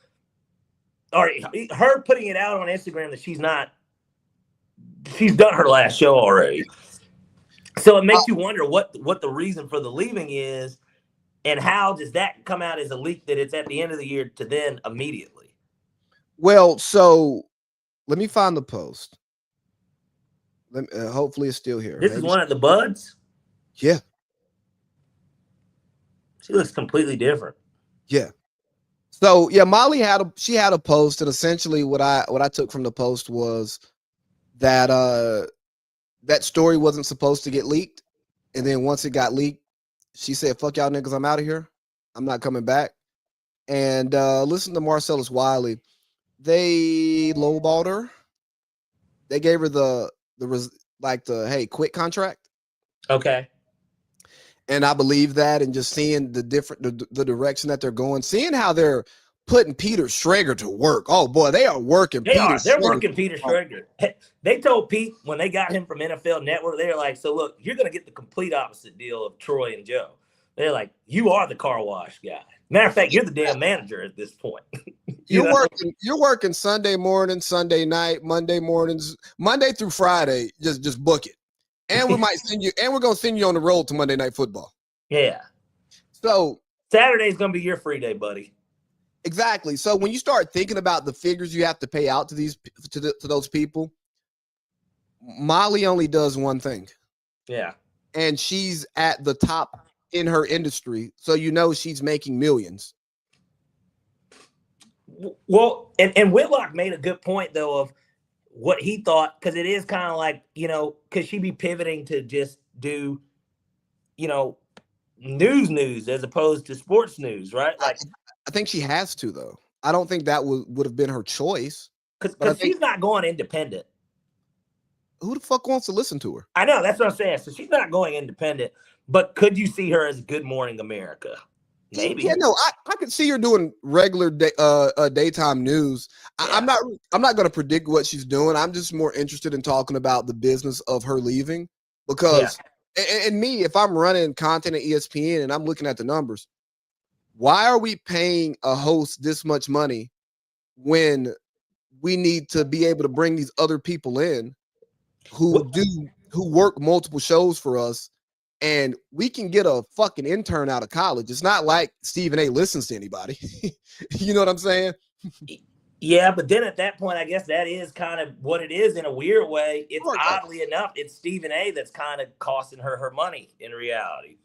or her putting it out on Instagram that she's done her last show already. So it makes you wonder what the reason for the leaving is, and how does that come out as a leak that it's at the end of the year to then immediately? Well, so let me find the post. Hopefully it's still here. This is one of the buds? Yeah. She looks completely different. Yeah. So yeah, Molly had a post, and essentially what I took from the post was that that story wasn't supposed to get leaked. And then once it got leaked, she said, fuck y'all niggas, I'm out of here. I'm not coming back. And listen to Marcellus Wiley. They lowballed her. They gave her the hey, quit contract. Okay. And I believe that, and just seeing the direction that they're going, seeing how they're putting Peter Schrager to work. Oh boy, they are working. They're working Peter Schrager. They told Pete when they got him from NFL Network, they're like, so look, you're going to get the complete opposite deal of Troy and Joe. They're like, you are the car wash guy. Matter of fact, you're the damn manager at this point. You're working Sunday morning, Sunday night, Monday mornings, Monday through Friday. Just book it, and we might send you, and we're gonna send you on the road to Monday Night Football. Yeah. So Saturday's gonna be your free day, buddy. Exactly. So when you start thinking about the figures you have to pay out to those people, Molly only does one thing. Yeah. And she's at the top in her industry. So you know she's making millions. Well, and Whitlock made a good point, though, of what he thought, because it is kind of like, could she be pivoting to just do, news as opposed to sports news, right? Like, I think she has to, though. I don't think that would have been her choice. Because she's not going independent. Who the fuck wants to listen to her? I know. That's what I'm saying. So she's not going independent. But could you see her as Good Morning America? Maybe. Yeah, no, I could see her doing regular daytime news. Yeah. I'm not going to predict what she's doing. I'm just more interested in talking about the business of her leaving. Because, and me, if I'm running content at ESPN and I'm looking at the numbers, why are we paying a host this much money when we need to be able to bring these other people in who work multiple shows for us, and we can get a fucking intern out of college? It's not like Stephen A. listens to anybody. You know what I'm saying? Yeah, but then at that point, I guess that is kind of what it is in a weird way. It's oddly enough, it's Stephen A. that's kind of costing her money in reality.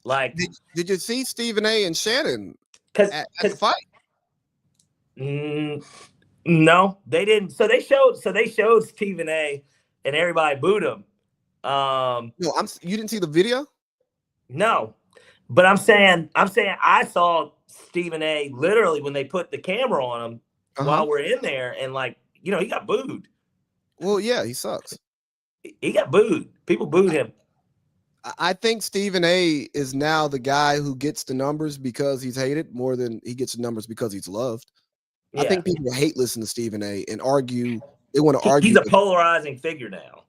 Like, did you see Stephen A. and Shannon at the fight? No, they didn't. So they showed Stephen A. and everybody booed him. No, you didn't see the video? No, but I'm saying I saw Stephen A. literally when they put the camera on him while we're in there, and he got booed. Well, yeah, he sucks. He got booed. People booed him. I think Stephen A. is now the guy who gets the numbers because he's hated more than he gets the numbers because he's loved. Yeah. I think people hate listening to Stephen A. and argue. They want to argue. He's a polarizing figure now.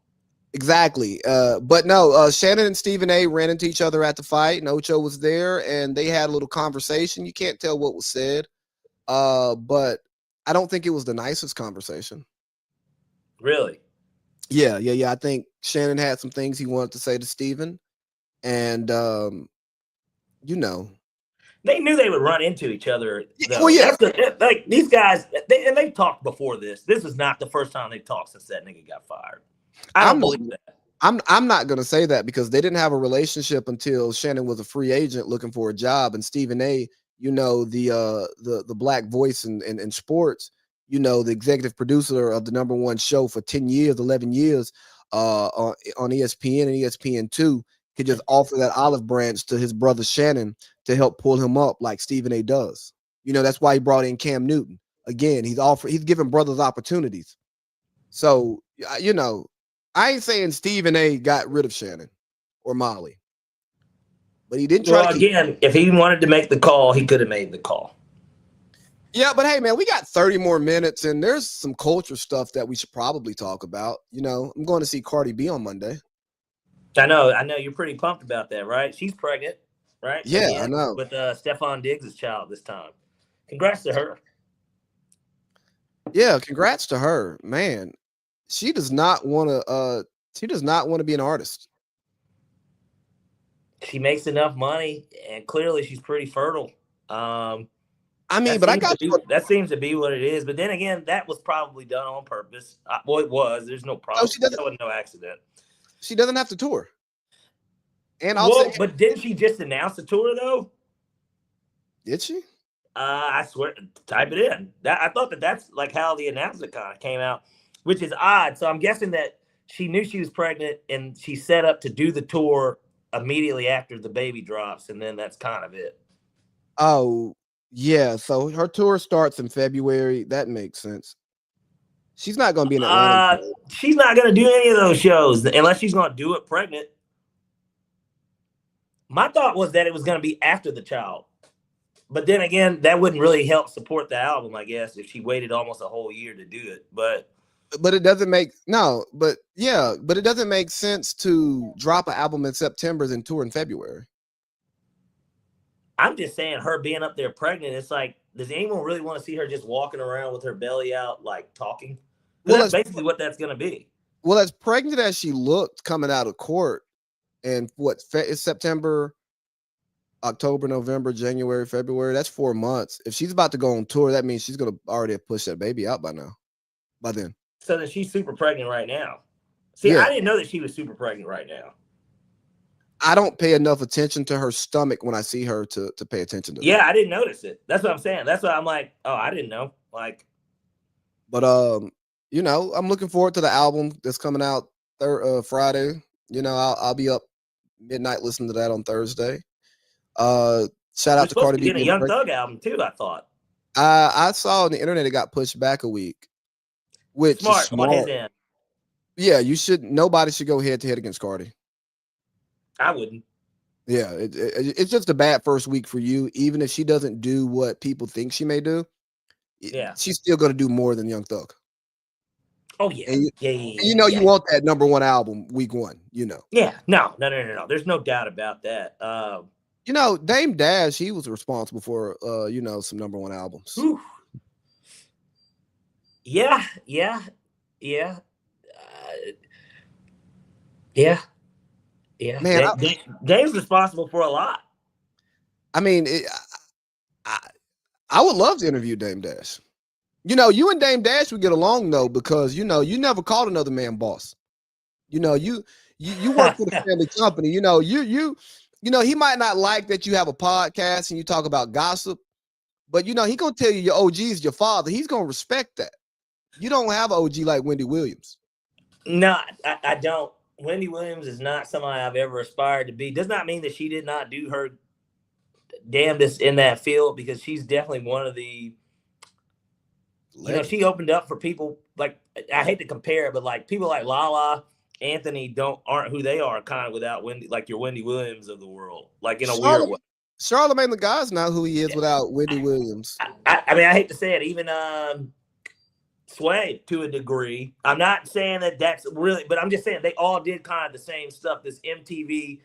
Exactly. But no, Shannon and Stephen A. ran into each other at the fight, and Ocho was there, and they had a little conversation. You can't tell what was said, but I don't think it was the nicest conversation. Really? Yeah. I think Shannon had some things he wanted to say to Stephen, and they knew they would run into each other. Well, yeah. These guys, they've talked before this. This is not the first time they've talked since that nigga got fired. I don't believe that. I'm not going to say that because they didn't have a relationship until Shannon was a free agent looking for a job, and Stephen A., the black voice in sports, the executive producer of the #1 show for 10 years, 11 years on ESPN and ESPN2, could just offer that olive branch to his brother Shannon to help pull him up like Stephen A. does. That's why he brought in Cam Newton. Again, he's giving brothers opportunities. So, I ain't saying Stephen A. got rid of Shannon or Molly, but he didn't try. Again, if he wanted to make the call, he could have made the call. Yeah, but hey, man, we got 30 more minutes, and there's some culture stuff that we should probably talk about. I'm going to see Cardi B on Monday. I know you're pretty pumped about that, right? She's pregnant, right? Yeah, I know. With Stephon Diggs' child this time. Congrats to her. Yeah, congrats to her, man. She does not want to be an artist. She makes enough money, and clearly she's pretty fertile. That seems to be what it is. But then again, that was probably done on purpose. Well, it was. There's no problem. That wasn't no accident. She doesn't have to tour. And but didn't she just announce the tour though? Did she? I swear, type it in. I thought that's like how the announcement kind of came out, which is odd. So I'm guessing that she knew she was pregnant and she set up to do the tour immediately after the baby drops, and then that's kind of it. Oh, yeah. So her tour starts in February. That makes sense. She's not going to be in Atlanta. She's not going to do any of those shows unless she's going to do it pregnant. My thought was that it was going to be after the child But then again, that wouldn't really help support the album, I guess, if she waited almost a whole year to do it. But it doesn't make but it doesn't make sense to drop an album in September and tour in February. I'm just saying, her being up there pregnant, it's like, does anyone really want to see her just walking around with her belly out, like talking? Well, that's basically what that's going to be. Well, as pregnant as she looked coming out of court, and it's September, October, November, January, February, that's 4 months. If she's about to go on tour, that means she's going to already have pushed that baby out by then. So then she's super pregnant right now. See, yeah. I didn't know that she was super pregnant right now. I don't pay enough attention to her stomach when I see her to pay attention to that. Yeah, I didn't notice it. That's what I'm saying. That's why I'm like, oh, I didn't know. Like, but I'm looking forward to the album that's coming out Friday. I'll be up midnight listening to that on Thursday. Shout out to Cardi B. Getting a Young Thug album too, I thought. I saw on the internet it got pushed back a week, which smart. Is smart. On his end. Yeah, nobody should go head to head against Cardi. I wouldn't. Yeah, it's just a bad first week for you. Even if she doesn't do what people think she may do, yeah, she's still going to do more than Young Thug. Oh yeah, and you want that #1 album week 1. Yeah, no. There's no doubt about that. Dame Dash, he was responsible for some #1 albums. Whew. Yeah. Yeah, man, Dame's responsible for a lot. I mean, I would love to interview Dame Dash. You and Dame Dash would get along though, because you never called another man boss. You work for the family company. He might not like that you have a podcast and you talk about gossip, but he gonna tell you your OG is your father. He's gonna respect that. You don't have an OG like Wendy Williams. No, I don't. Wendy Williams is not somebody I've ever aspired to be. Does not mean that she did not do her damnedest in that field, because she's definitely one of the, she opened up for people like, I hate to compare it, but like people like Lala, Anthony aren't who they are kind of without Wendy, like your Wendy Williams of the world, like in a weird way. Charlamagne the God's not who he is without Wendy Williams. I mean, I hate to say it, even Sway to a degree. I'm not saying that that's really, but I'm just saying they all did kind of the same stuff. This MTV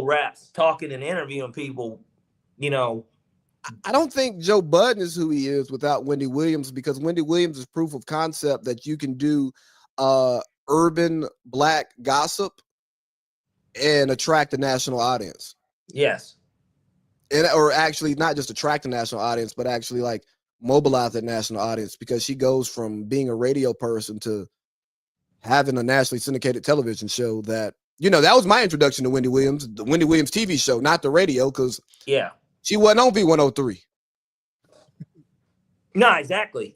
raps, talking and interviewing people. I don't think Joe Budden is who he is without Wendy Williams, because Wendy Williams is proof of concept that you can do urban black gossip and attract a national audience. Yes. Or actually not just attract a national audience, but actually like mobilize that national audience, because she goes from being a radio person to having a nationally syndicated television show that, that was my introduction to Wendy Williams, the Wendy Williams TV show, not the radio, because she wasn't on V103. No, exactly.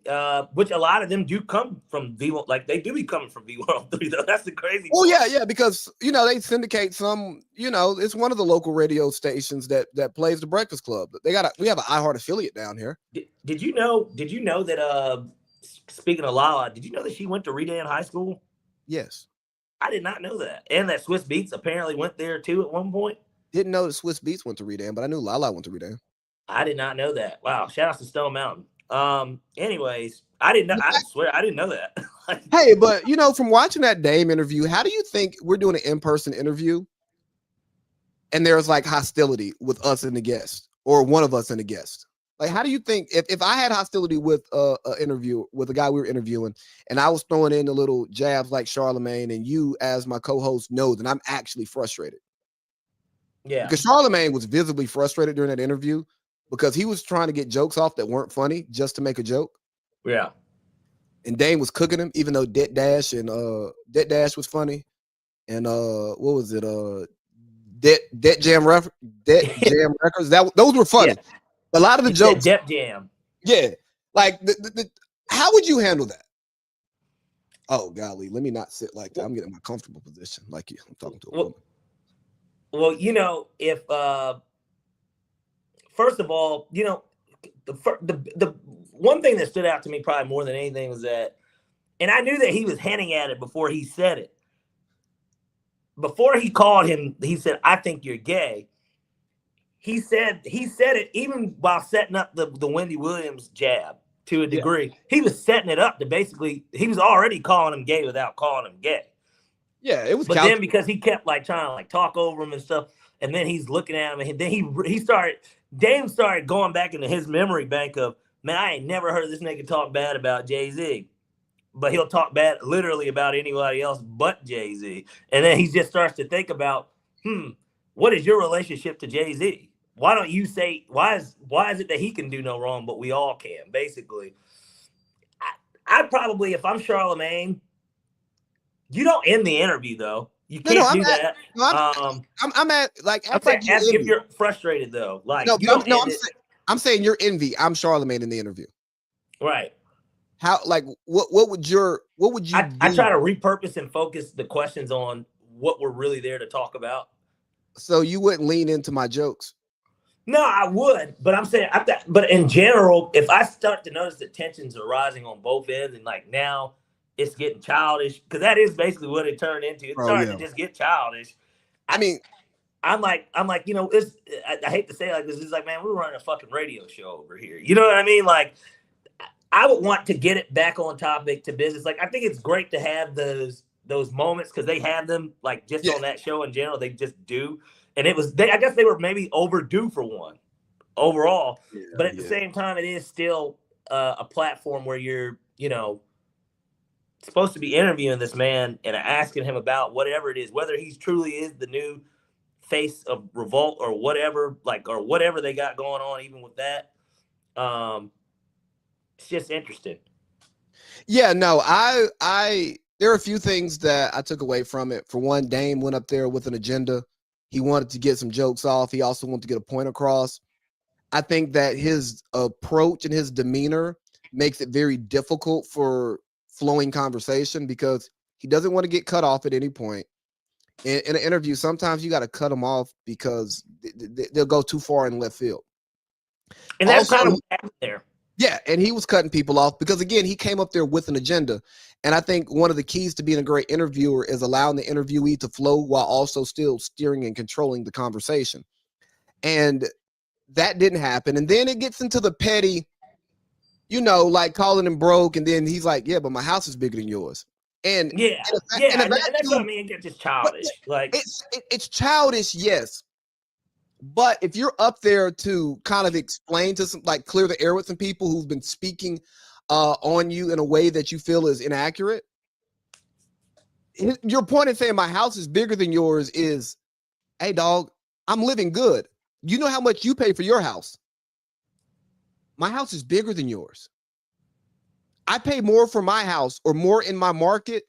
Which a lot of them do come from V1, like they do be coming from V103 though. That's the crazy part. Yeah, because they syndicate some, it's one of the local radio stations that plays the Breakfast Club. We have an iHeart affiliate down here. Did you know that speaking of Lala, did you know that she went to Redan High School? Yes. I did not know that. And that Swiss Beats apparently went there too at one point. Didn't know that Swiss Beats went to Redan, but I knew Lala went to Redan. I did not know that. Wow. Shout out to Stone Mountain. Anyways, I didn't know. I swear I didn't know that. Hey, but from watching that Dame interview, how do you think we're doing an in-person interview and there's like hostility with us and the guest, or one of us and the guest? Like, how do you think if I had hostility with an interview with the guy we were interviewing, and I was throwing in the little jabs like Charlamagne, and you as my co-host know that I'm actually frustrated? Yeah. Because Charlamagne was visibly frustrated during that interview, because he was trying to get jokes off that weren't funny just to make a joke. Yeah. And Dame was cooking him, even though Det Dash was funny. And what was it? Det Jam Records. Those were funny. Yeah. A lot of the jokes. Det Jam. Yeah. Like how would you handle that? Oh golly, let me not sit like that. I'm getting my comfortable position like you. I'm talking to a woman. Well, if first of all, the one thing that stood out to me probably more than anything was that, and I knew that he was hinting at it before he said it. Before he called him, he said, "I think you're gay." he said it even while setting up the Wendy Williams jab to a degree. Yeah. He was setting it up to basically, he was already calling him gay without calling him gay. Yeah, it was. But then because he kept like trying to like talk over him and stuff, and then he's looking at him, and then Dame started going back into his memory bank of, man, I ain't never heard this nigga talk bad about Jay-Z. But he'll talk bad literally about anybody else but Jay-Z. And then he just starts to think about, what is your relationship to Jay-Z? Why don't you say, why is it that he can do no wrong, but we all can, basically? I probably, if I'm Charlemagne, you don't end the interview, though. You can't do that. I'm at, like, ask if you're frustrated, though. Like, I'm saying you're envy. I'm Charlemagne in the interview. Right. How, like, what would you do? I try to repurpose and focus the questions on what we're really there to talk about. So you wouldn't lean into my jokes? No, I would, but I'm saying, but in general, if I start to notice that tensions are rising on both ends, and like now it's getting childish, because that is basically what it turned into. It's starting to just get childish. I mean, I'm like, you know, I hate to say it like this. It's like, man, we're running a fucking radio show over here. You know what I mean? Like, I would want to get it back on topic to business. Like, I think it's great to have those moments, because they have them like just on that show in general. They just do. And I guess they were maybe overdue for one overall. Yeah, but at the same time, it is still a platform where you're, you know, supposed to be interviewing this man and asking him about whatever it is, whether he truly is the new face of Revolt or whatever, like, or whatever they got going on, even with that. It's just interesting. Yeah, no, there are a few things that I took away from it. For one, Dame went up there with an agenda. He wanted to get some jokes off. He also wanted to get a point across. I think that his approach and his demeanor makes it very difficult for flowing conversation, because he doesn't want to get cut off at any point. In an interview, sometimes you got to cut them off because they'll go too far in left field. And that's also kind of what happened there. Yeah, and he was cutting people off because, again, he came up there with an agenda. And I think one of the keys to being a great interviewer is allowing the interviewee to flow while also still steering and controlling the conversation. And that didn't happen. And then it gets into the petty, you know, like calling him broke. And then he's like, yeah, but my house is bigger than yours. And and that's what I mean. It's just childish. Like, it's childish, yes. But if you're up there to kind of explain to some, like, clear the air with some people who've been speaking on you in a way that you feel is inaccurate, your point in saying my house is bigger than yours is, hey, dog, I'm living good. You know how much you pay for your house. My house is bigger than yours. I pay more for my house, or more in my market.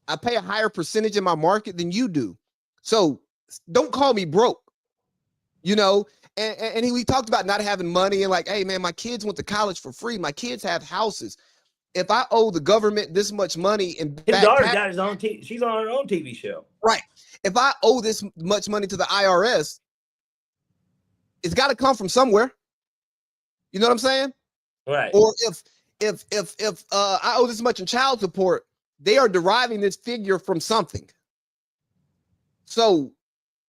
I pay a higher percentage in my market than you do. So don't call me broke. You know, and we talked about not having money and like, hey, man, my kids went to college for free. My kids have houses. If I owe the government this much money, and his daughter's got his own she's on her own TV show. Right. If I owe this much money to the IRS, it's got to come from somewhere. You know what I'm saying? Right. Or if I owe this much in child support, they are deriving this figure from something. So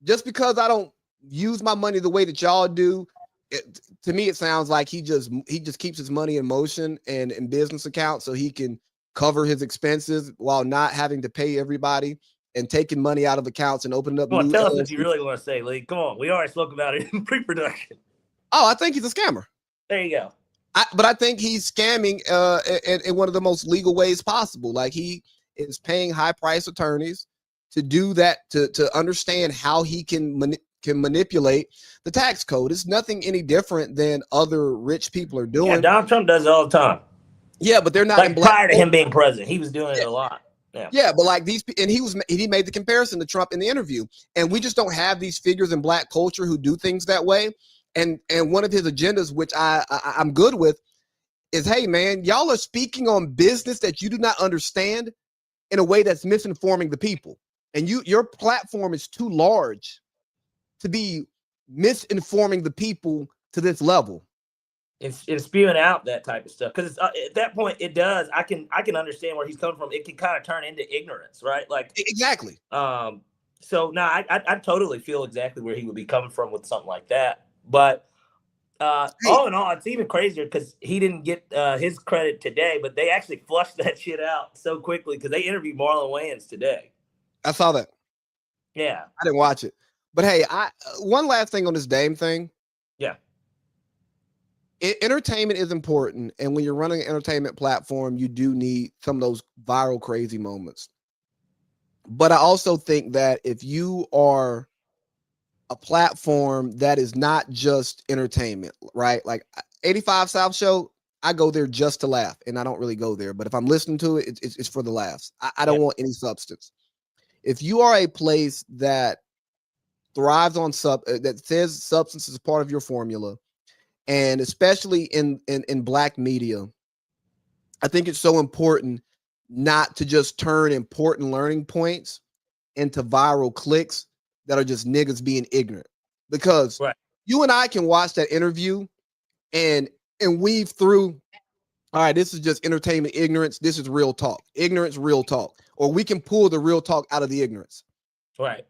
just because I don't use my money the way that y'all do, to me it sounds like he just keeps his money in motion and in business accounts so he can cover his expenses while not having to pay everybody, and taking money out of accounts and opening up. Come on, tell us what you really want to say, Lee. Come on, we already spoke about it in pre-production. Oh, I think he's a scammer. There you go. But I think he's scamming in one of the most legal ways possible. Like, he is paying high price attorneys to do that, to understand how he can manipulate the tax code. It's nothing any different than other rich people are doing. Yeah, Donald Trump does it all the time. Yeah, but they're not like prior to him being president. He was doing it a lot. Yeah, but like these, and he made the comparison to Trump in the interview, and we just don't have these figures in Black culture who do things that way. And one of his agendas, which I'm good with, is, hey man, y'all are speaking on business that you do not understand in a way that's misinforming the people, and your platform is too large to be misinforming the people to this level. It's spewing out that type of stuff, because at that point it does. I can understand where he's coming from. It can kind of turn into ignorance, right? Like, exactly. So no, I totally feel exactly where he would be coming from with something like that. But all in all, it's even crazier because he didn't get his credit today, but they actually flushed that shit out so quickly because they interviewed Marlon Wayans today. I saw that. Yeah, I didn't watch it. But hey, one last thing on this Dame thing. yeah, entertainment is important, and when you're running an entertainment platform, you do need some of those viral crazy moments. But I also think that if you are a platform that is not just entertainment, right? Like 85 South Show, I go there just to laugh, and I don't really go there. But if I'm listening to it, it's for the laughs. I don't want any substance. If you are a place that thrives on that says substance is part of your formula, and especially in Black media, I think it's so important not to just turn important learning points into viral clicks that are just niggas being ignorant. Because you and I can watch that interview and weave through, all right, this is just entertainment ignorance. This is real talk. Ignorance, real talk. Or we can pull the real talk out of the ignorance. Right.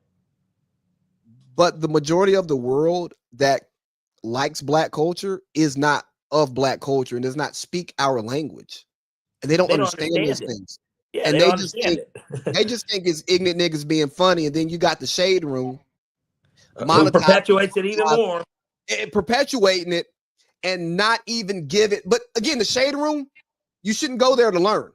But the majority of the world that likes Black culture is not of Black culture and does not speak our language. And they don't understand these things. Yeah, and they just think it's ignorant niggas being funny. And then you got the shade room. Who perpetuates it even more. Perpetuating it and not even give it. But again, the shade room, you shouldn't go there to learn.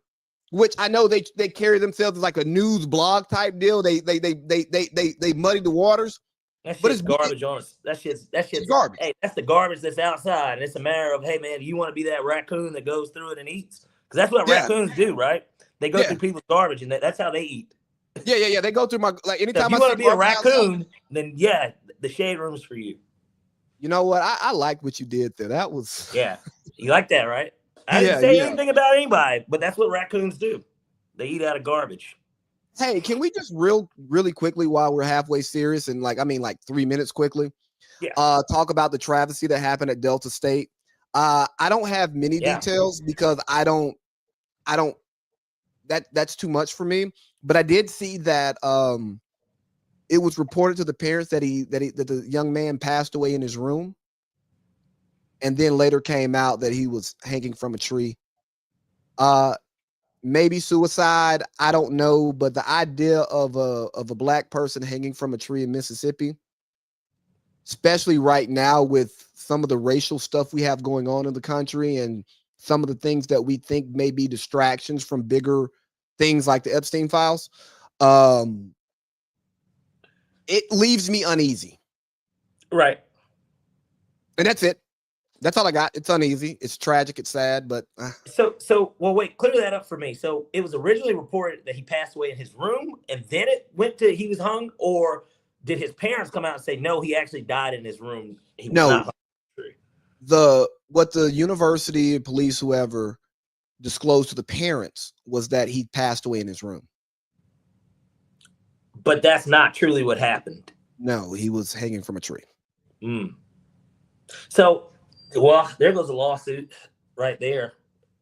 Which I know they carry themselves as like a news blog type deal. They muddy the waters. That shit's garbage on us. That shit's garbage. Hey, that's the garbage that's outside. And it's a matter of, hey man, you want to be that raccoon that goes through it and eats? Because that's what raccoons do, right? They go through people's garbage and that's how they eat. Yeah. They go through my anytime. So if you want to be a raccoon, then the shade room's for you. You know what? I like what you did there. That was You like that, right? I didn't say anything about anybody, but that's what raccoons do. They eat out of garbage. Hey, can we just really quickly while we're halfway serious and like 3 minutes quickly? Talk about the travesty that happened at Delta State. I don't have many details because that's too much for me. But I did see that it was reported to the parents that the young man passed away in his room, and then later came out that he was hanging from a tree. Maybe suicide, I don't know, but the idea of a Black person hanging from a tree in Mississippi, especially right now with some of the racial stuff we have going on in the country and some of the things that we think may be distractions from bigger things like the Epstein files, it leaves me uneasy. Right. And that's it. That's all I got. It's uneasy. It's tragic. It's sad, but well, wait, clear that up for me. So it was originally reported that he passed away in his room, and then it went to he was hung, or did his parents come out and say no, he actually died in his room? He was not hung. What the university, police, whoever disclosed to the parents was that he passed away in his room. But that's not truly what happened. No, he was hanging from a tree. So. Well, there goes a lawsuit right there.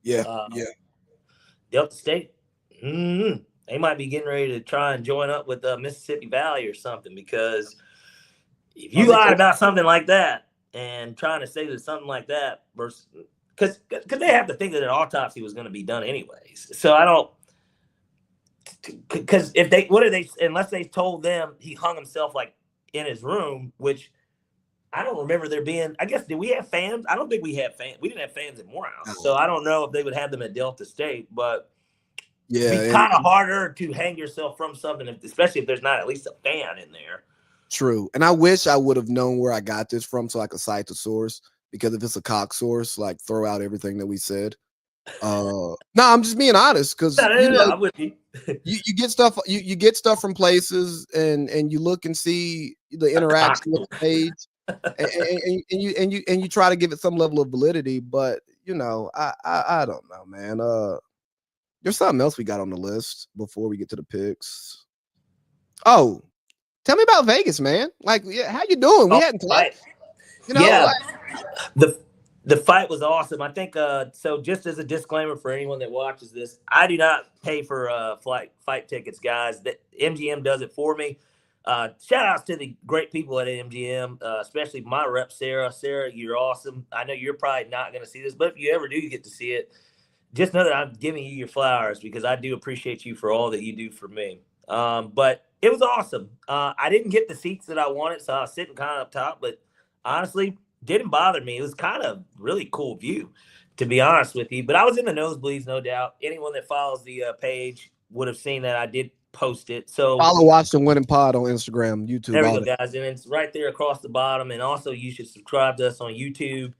Yeah. Delta State, they might be getting ready to try and join up with Mississippi Valley or something, because if you lied about something like that and trying to say that something like that, versus because they have to think that an autopsy was going to be done anyways. So I don't, because unless they told them he hung himself like in his room, which. I don't remember there being, I guess, did we have fans? I don't think we had fans. We didn't have fans at Morehouse. So I don't know if they would have them at Delta State, but it's kind of harder to hang yourself from something, especially if there's not at least a fan in there. True. And I wish I would have known where I got this from so I could cite the source, because if it's a cock source, like throw out everything that we said. No, I'm just being honest, because I'm with you. you get stuff you get stuff from places and you look and see the interaction with the page. and you try to give it some level of validity, but I don't know, man. There's something else we got on the list before we get to the picks. Oh, tell me about Vegas, man. Like, how you doing? We hadn't talked. The fight was awesome. I think so. Just as a disclaimer for anyone that watches this, I do not pay for fight tickets, guys. That MGM does it for me. Shout outs to the great people at MGM, especially my rep, Sarah. Sarah, you're awesome. I know you're probably not going to see this, but if you ever do get to see it, just know that I'm giving you your flowers because I do appreciate you for all that you do for me. But it was awesome. I didn't get the seats that I wanted, so I was sitting kind of up top, but honestly, didn't bother me. It was kind of really cool view, to be honest with you. But I was in the nosebleeds, no doubt. Anyone that follows the page would have seen that I did post it. So Follow, watch the Winning Pod on Instagram, YouTube. there we go, guys. And it's right there across the bottom. And also, you should subscribe to us on YouTube,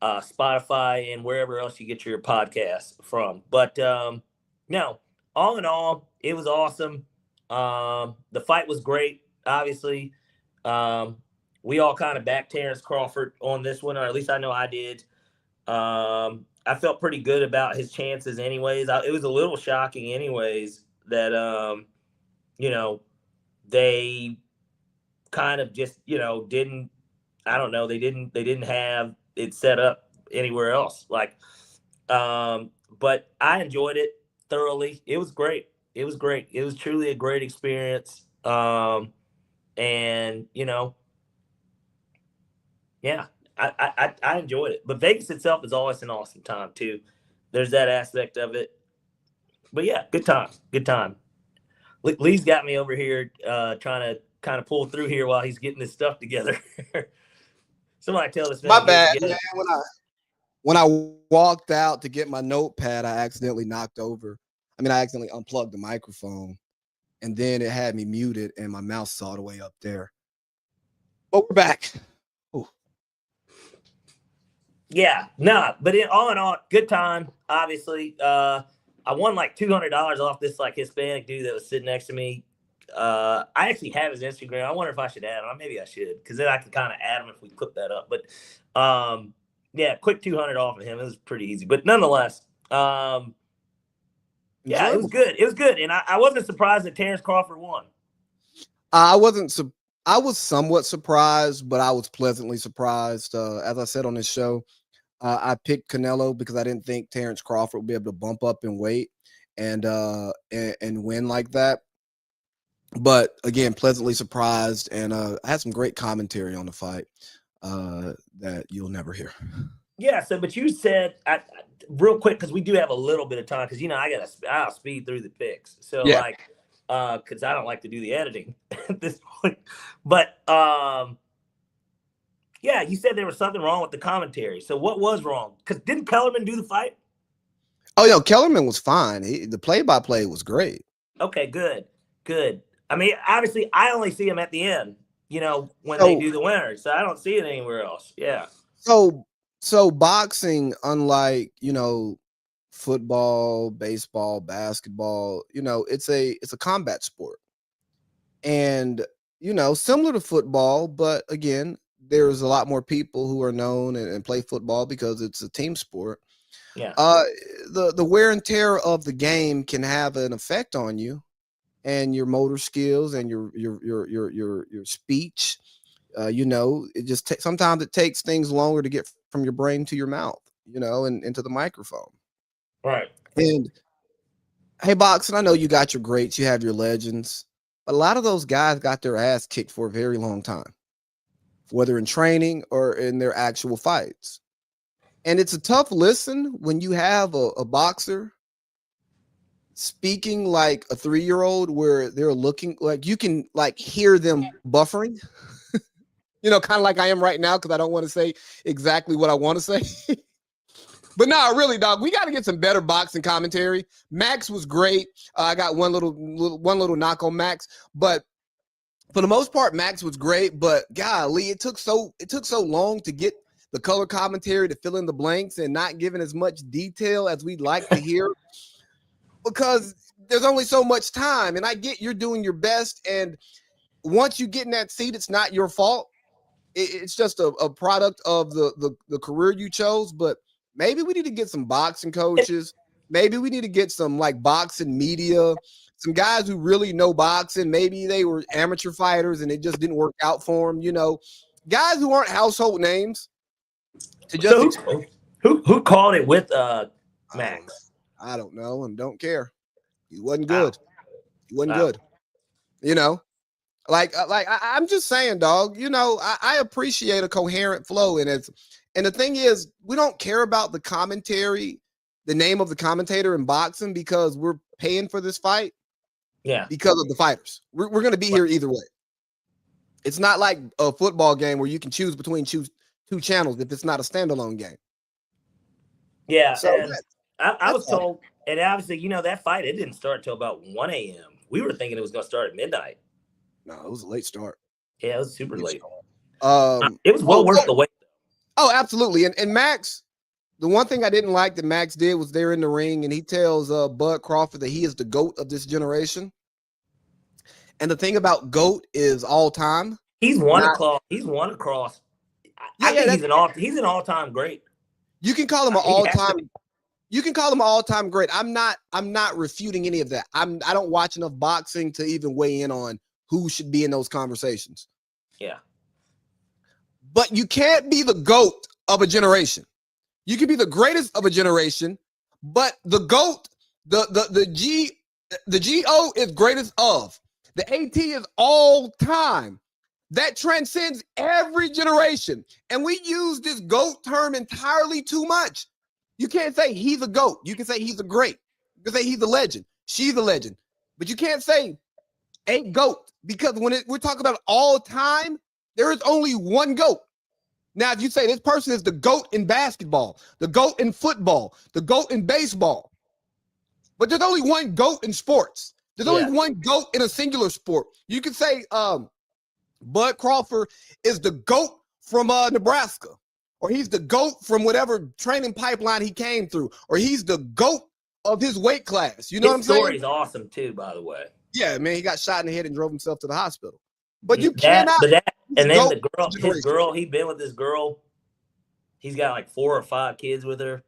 Spotify, and wherever else you get your podcasts from. But no, all in all, it was awesome. The fight was great, obviously. We all kind of backed Terrence Crawford on this one, or at least I know I did. I felt pretty good about his chances anyways. It was a little shocking anyways that, they kind of just, didn't, I don't know. They didn't have it set up anywhere else. But I enjoyed it thoroughly. It was great. It was great. It was truly a great experience. And yeah, I enjoyed it. But Vegas itself is always an awesome time too. There's that aspect of it. But yeah, good time. Good time. Lee's got me over here trying to kind of pull through here while he's getting his stuff together. Somebody tell this man. My bad, man. When I walked out to get my notepad, I accidentally unplugged the microphone, and then it had me muted, and my mouse all the way up there. But we're back. Ooh. Yeah, but all in all, good time. Obviously, I won like $200 off this like Hispanic dude that was sitting next to me. I actually have his Instagram. I wonder if I should add him. Maybe I should, because then I can kind of add him if we clip that up. But yeah, quick $200 off of him. It was pretty easy, but nonetheless, yeah, it was good. It was good, and I wasn't surprised that Terrence Crawford won. I was somewhat surprised, but I was pleasantly surprised. As I said on this show, I picked Canelo because I didn't think Terrence Crawford would be able to bump up in weight and win like that. But again, pleasantly surprised, and I had some great commentary on the fight that you'll never hear. Yeah. So, but you said real quick, because we do have a little bit of time, because I'll speed through the picks. So yeah. Because I don't like to do the editing at this point. But yeah, you said there was something wrong with the commentary. So what was wrong? Because didn't Kellerman do the fight? Oh, yo, Kellerman was fine. The play-by-play was great. Okay, good. I mean, obviously, I only see him at the end, when they do the winner. So I don't see it anywhere else. Yeah. So boxing, unlike, football, baseball, basketball, it's a combat sport. And, similar to football, but again, there's a lot more people who are known and play football because it's a team sport. Yeah. The wear and tear of the game can have an effect on you and your motor skills and your speech. It just sometimes it takes things longer to get from your brain to your mouth, and into the microphone. Right. And hey, boxing, I know you got your greats, you have your legends, but a lot of those guys got their ass kicked for a very long time, whether in training or in their actual fights. And it's a tough listen when you have a boxer speaking like a 3-year-old where they're looking like you can hear them buffering, kind of like I am right now, because I don't want to say exactly what I want to say. But no, really, dog, we got to get some better boxing commentary. Max was great. I got one little knock on Max, but for the most part, Max was great. But golly, it took so long to get the color commentary to fill in the blanks and not giving as much detail as we'd like to hear, because there's only so much time. And I get you're doing your best, and once you get in that seat, it's not your fault. It's just a product of the career you chose. But maybe we need to get some boxing coaches. Maybe we need to get some boxing media, some guys who really know boxing. Maybe they were amateur fighters and it just didn't work out for them. Guys who aren't household names. So who called it with Max? I don't know and don't care. He wasn't good. He wasn't good. I'm just saying, dog. You know, I appreciate a coherent flow, and the thing is, we don't care about the commentary, the name of the commentator in boxing, because we're paying for this fight. Yeah, because of the fighters. We're going to be here either way. It's not like a football game where you can choose between two channels if it's not a standalone game. Yeah, So and I was told, and obviously, you know, that fight, it didn't start till about 1 a.m. We were thinking it was going to start at midnight. No, it was a late start. Yeah, it was super late. It was well worth the wait. Oh, absolutely. And Max, the one thing I didn't like that Max did was they're in the ring and he tells Bud Crawford that he is the GOAT of this generation. And the thing about GOAT is all time. He's won across. He's won across. I think he's an all-time great. You can call him an all-time. You can call him an all-time great. I'm not refuting any of that. I don't watch enough boxing to even weigh in on who should be in those conversations. Yeah. But you can't be the GOAT of a generation. You can be the greatest of a generation, but the GOAT, the GO is greatest of. The AT is all time. That transcends every generation. And we use this GOAT term entirely too much. You can't say he's a GOAT. You can say he's a great. You can say he's a legend. She's a legend. But you can't say a GOAT, because when we're talking about all time, there is only one GOAT. Now, if you say this person is the GOAT in basketball, the GOAT in football, the GOAT in baseball, but there's only one GOAT in sports. There's only one GOAT in a singular sport. You can say Bud Crawford is the GOAT from Nebraska, or he's the GOAT from whatever training pipeline he came through, or he's the GOAT of his weight class. You know what I'm saying? His story's awesome too, by the way. Yeah, man, he got shot in the head and drove himself to the hospital. But you cannot. And then his girl, he's been with this girl. He's got like 4 or 5 kids with her.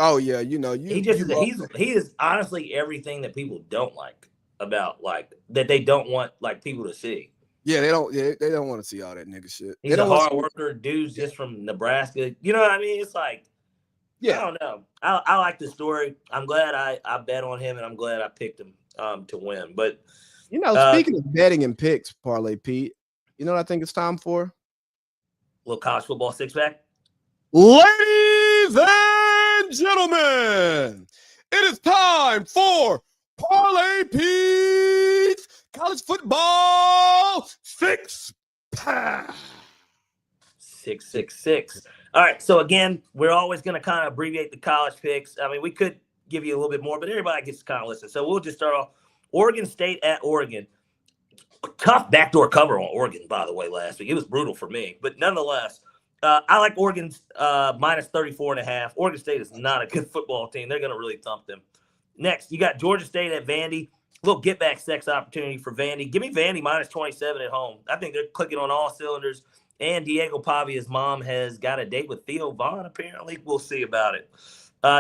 Oh yeah, you know, he is honestly everything that people don't like about, like, that they don't want like people to see. Yeah, they don't want to see all that nigga shit. He's a hard worker, dude's just from Nebraska. You know what I mean? It's like, I don't know. I like the story. I'm glad I bet on him, and I'm glad I picked him to win. But you know, speaking of betting and picks, Parlay Pete, you know what I think it's time for? A little college football 6-pack. Ladies and gentlemen, it is time for Parlay Pete's college football 6-pack. 666. All right. So again, we're always going to kind of abbreviate the college picks. I mean, we could give you a little bit more, but everybody gets to kind of listen. So we'll just start off. Oregon State at Oregon. Tough backdoor cover on Oregon, by the way, last week. It was brutal for me, but nonetheless, I like Oregon's minus 34.5. Oregon State is not a good football team. They're going to really thump them. Next, you got Georgia State at Vandy. A little get-back sex opportunity for Vandy. Give me Vandy minus 27 at home. I think they're clicking on all cylinders. And Diego Pavia's mom has got a date with Theo Vaughn, apparently. We'll see about it.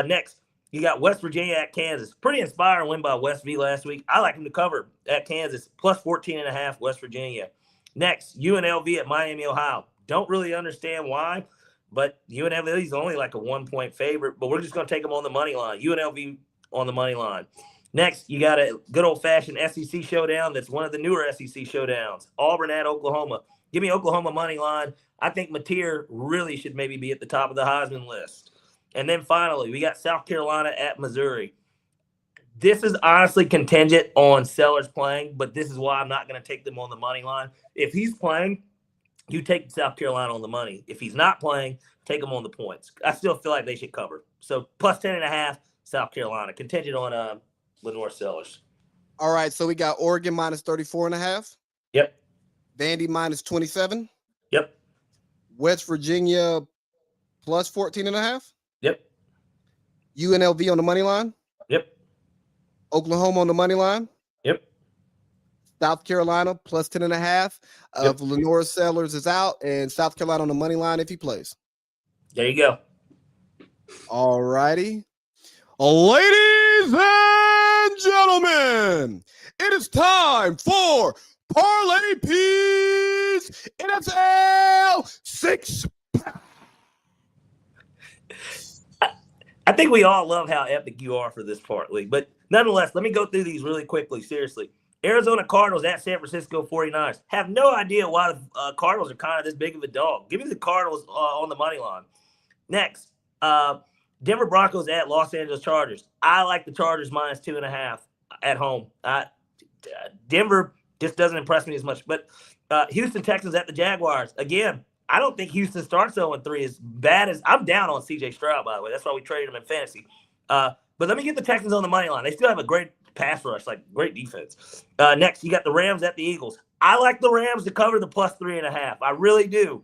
Next, you got West Virginia at Kansas. Pretty inspiring win by West V last week. I like them to cover at Kansas, plus 14.5 West Virginia. Next, UNLV at Miami, Ohio. Don't really understand why, but UNLV is only like a 1-point favorite, but we're just going to take them on the money line. UNLV on the money line. Next, you got a good old-fashioned SEC showdown that's one of the newer SEC showdowns. Auburn at Oklahoma. Give me Oklahoma money line. I think Mateer really should maybe be at the top of the Heisman list. And then finally, we got South Carolina at Missouri. This is honestly contingent on Sellers playing, but this is why I'm not going to take them on the money line. If he's playing, you take South Carolina on the money. If he's not playing, take him on the points. I still feel like they should cover. So plus 10.5, South Carolina, contingent on Lenore Sellers. All right, so we got Oregon minus 34.5. Yep. Vandy minus 27. Yep. West Virginia plus 14.5. Yep. UNLV on the money line. Yep. Oklahoma on the money line. Yep. South Carolina plus 10.5. If Lenore Sellers is out, and South Carolina on the money line if he plays. There you go. All righty. Ladies and gentlemen, it is time for Parlay Pete's NFL 6-pack. I think we all love how epic you are for this part, Lee. But nonetheless, let me go through these really quickly. Seriously. Arizona Cardinals at San Francisco 49ers. Have no idea why the Cardinals are kind of this big of a dog. Give me the Cardinals on the money line. Next, Denver Broncos at Los Angeles Chargers. I like the Chargers minus 2.5 at home. Denver just doesn't impress me as much. But Houston Texans at the Jaguars. Again, I don't think Houston starts 0-3 as bad as – I'm down on C.J. Stroud, by the way. That's why we traded him in fantasy. But let me get the Texans on the money line. They still have a great pass rush, like great defense. Next, you got the Rams at the Eagles. I like the Rams to cover the plus 3.5. I really do.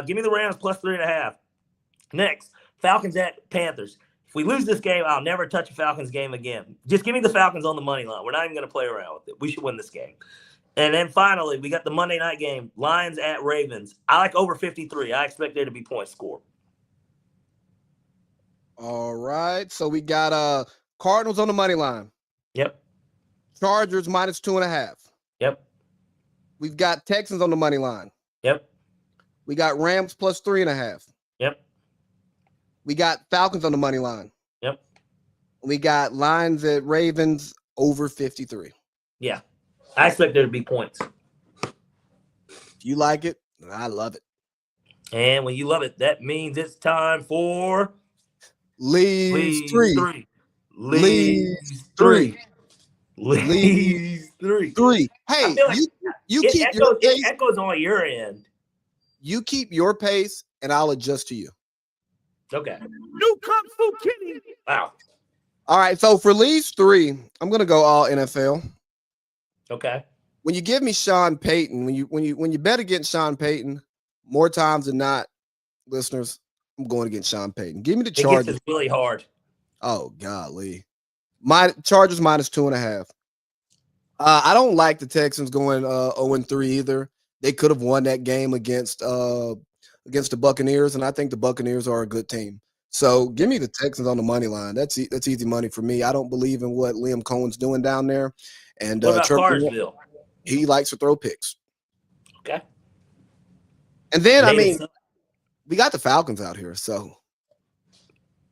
Give me the Rams plus 3.5. Next, Falcons at Panthers. If we lose this game, I'll never touch a Falcons game again. Just give me the Falcons on the money line. We're not even going to play around with it. We should win this game. And then finally, we got the Monday night game, Lions at Ravens. I like over 53. I expect there to be points scored. All right. So we got Cardinals on the money line. Yep. Chargers minus 2.5. Yep. We've got Texans on the money line. Yep. We got Rams plus 3.5. Yep. We got Falcons on the money line. Yep. We got Lions at Ravens over 53. Yeah. I expect there to be points. If you like it, I love it. And when you love it, that means it's time for Lee's 3. Lee's 3. Lee's 3. Hey, like you keep your pace. It echoes on your end. You keep your pace, and I'll adjust to you. Okay. New Kung Fu Kitty. Wow. All right, so for Lee's 3, I'm going to go all NFL. Okay. When you give me Sean Payton, when you bet against Sean Payton, more times than not, listeners, I'm going against Sean Payton. Give me the Chargers. It gets really hard. Oh, golly. My Chargers minus 2.5. I don't like the Texans going 0-3 either. They could have won that game against the Buccaneers, and I think the Buccaneers are a good team. So give me the Texans on the money line. That's easy money for me. I don't believe in what Liam Cohen's doing down there. And what about Cartersville? He likes to throw picks. Okay. And then we got the Falcons out here, so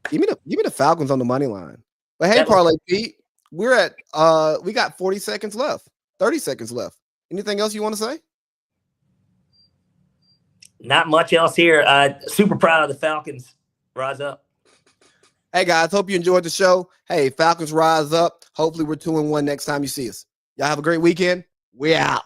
give me the Falcons on the money line. But hey, Parlay Pete, we're at we got 40 seconds left, 30 seconds left. Anything else you want to say? Not much else here. Super proud of the Falcons. Rise up. Hey guys, hope you enjoyed the show. Hey, Falcons rise up. Hopefully we're 2-1 next time you see us. Y'all have a great weekend. We out.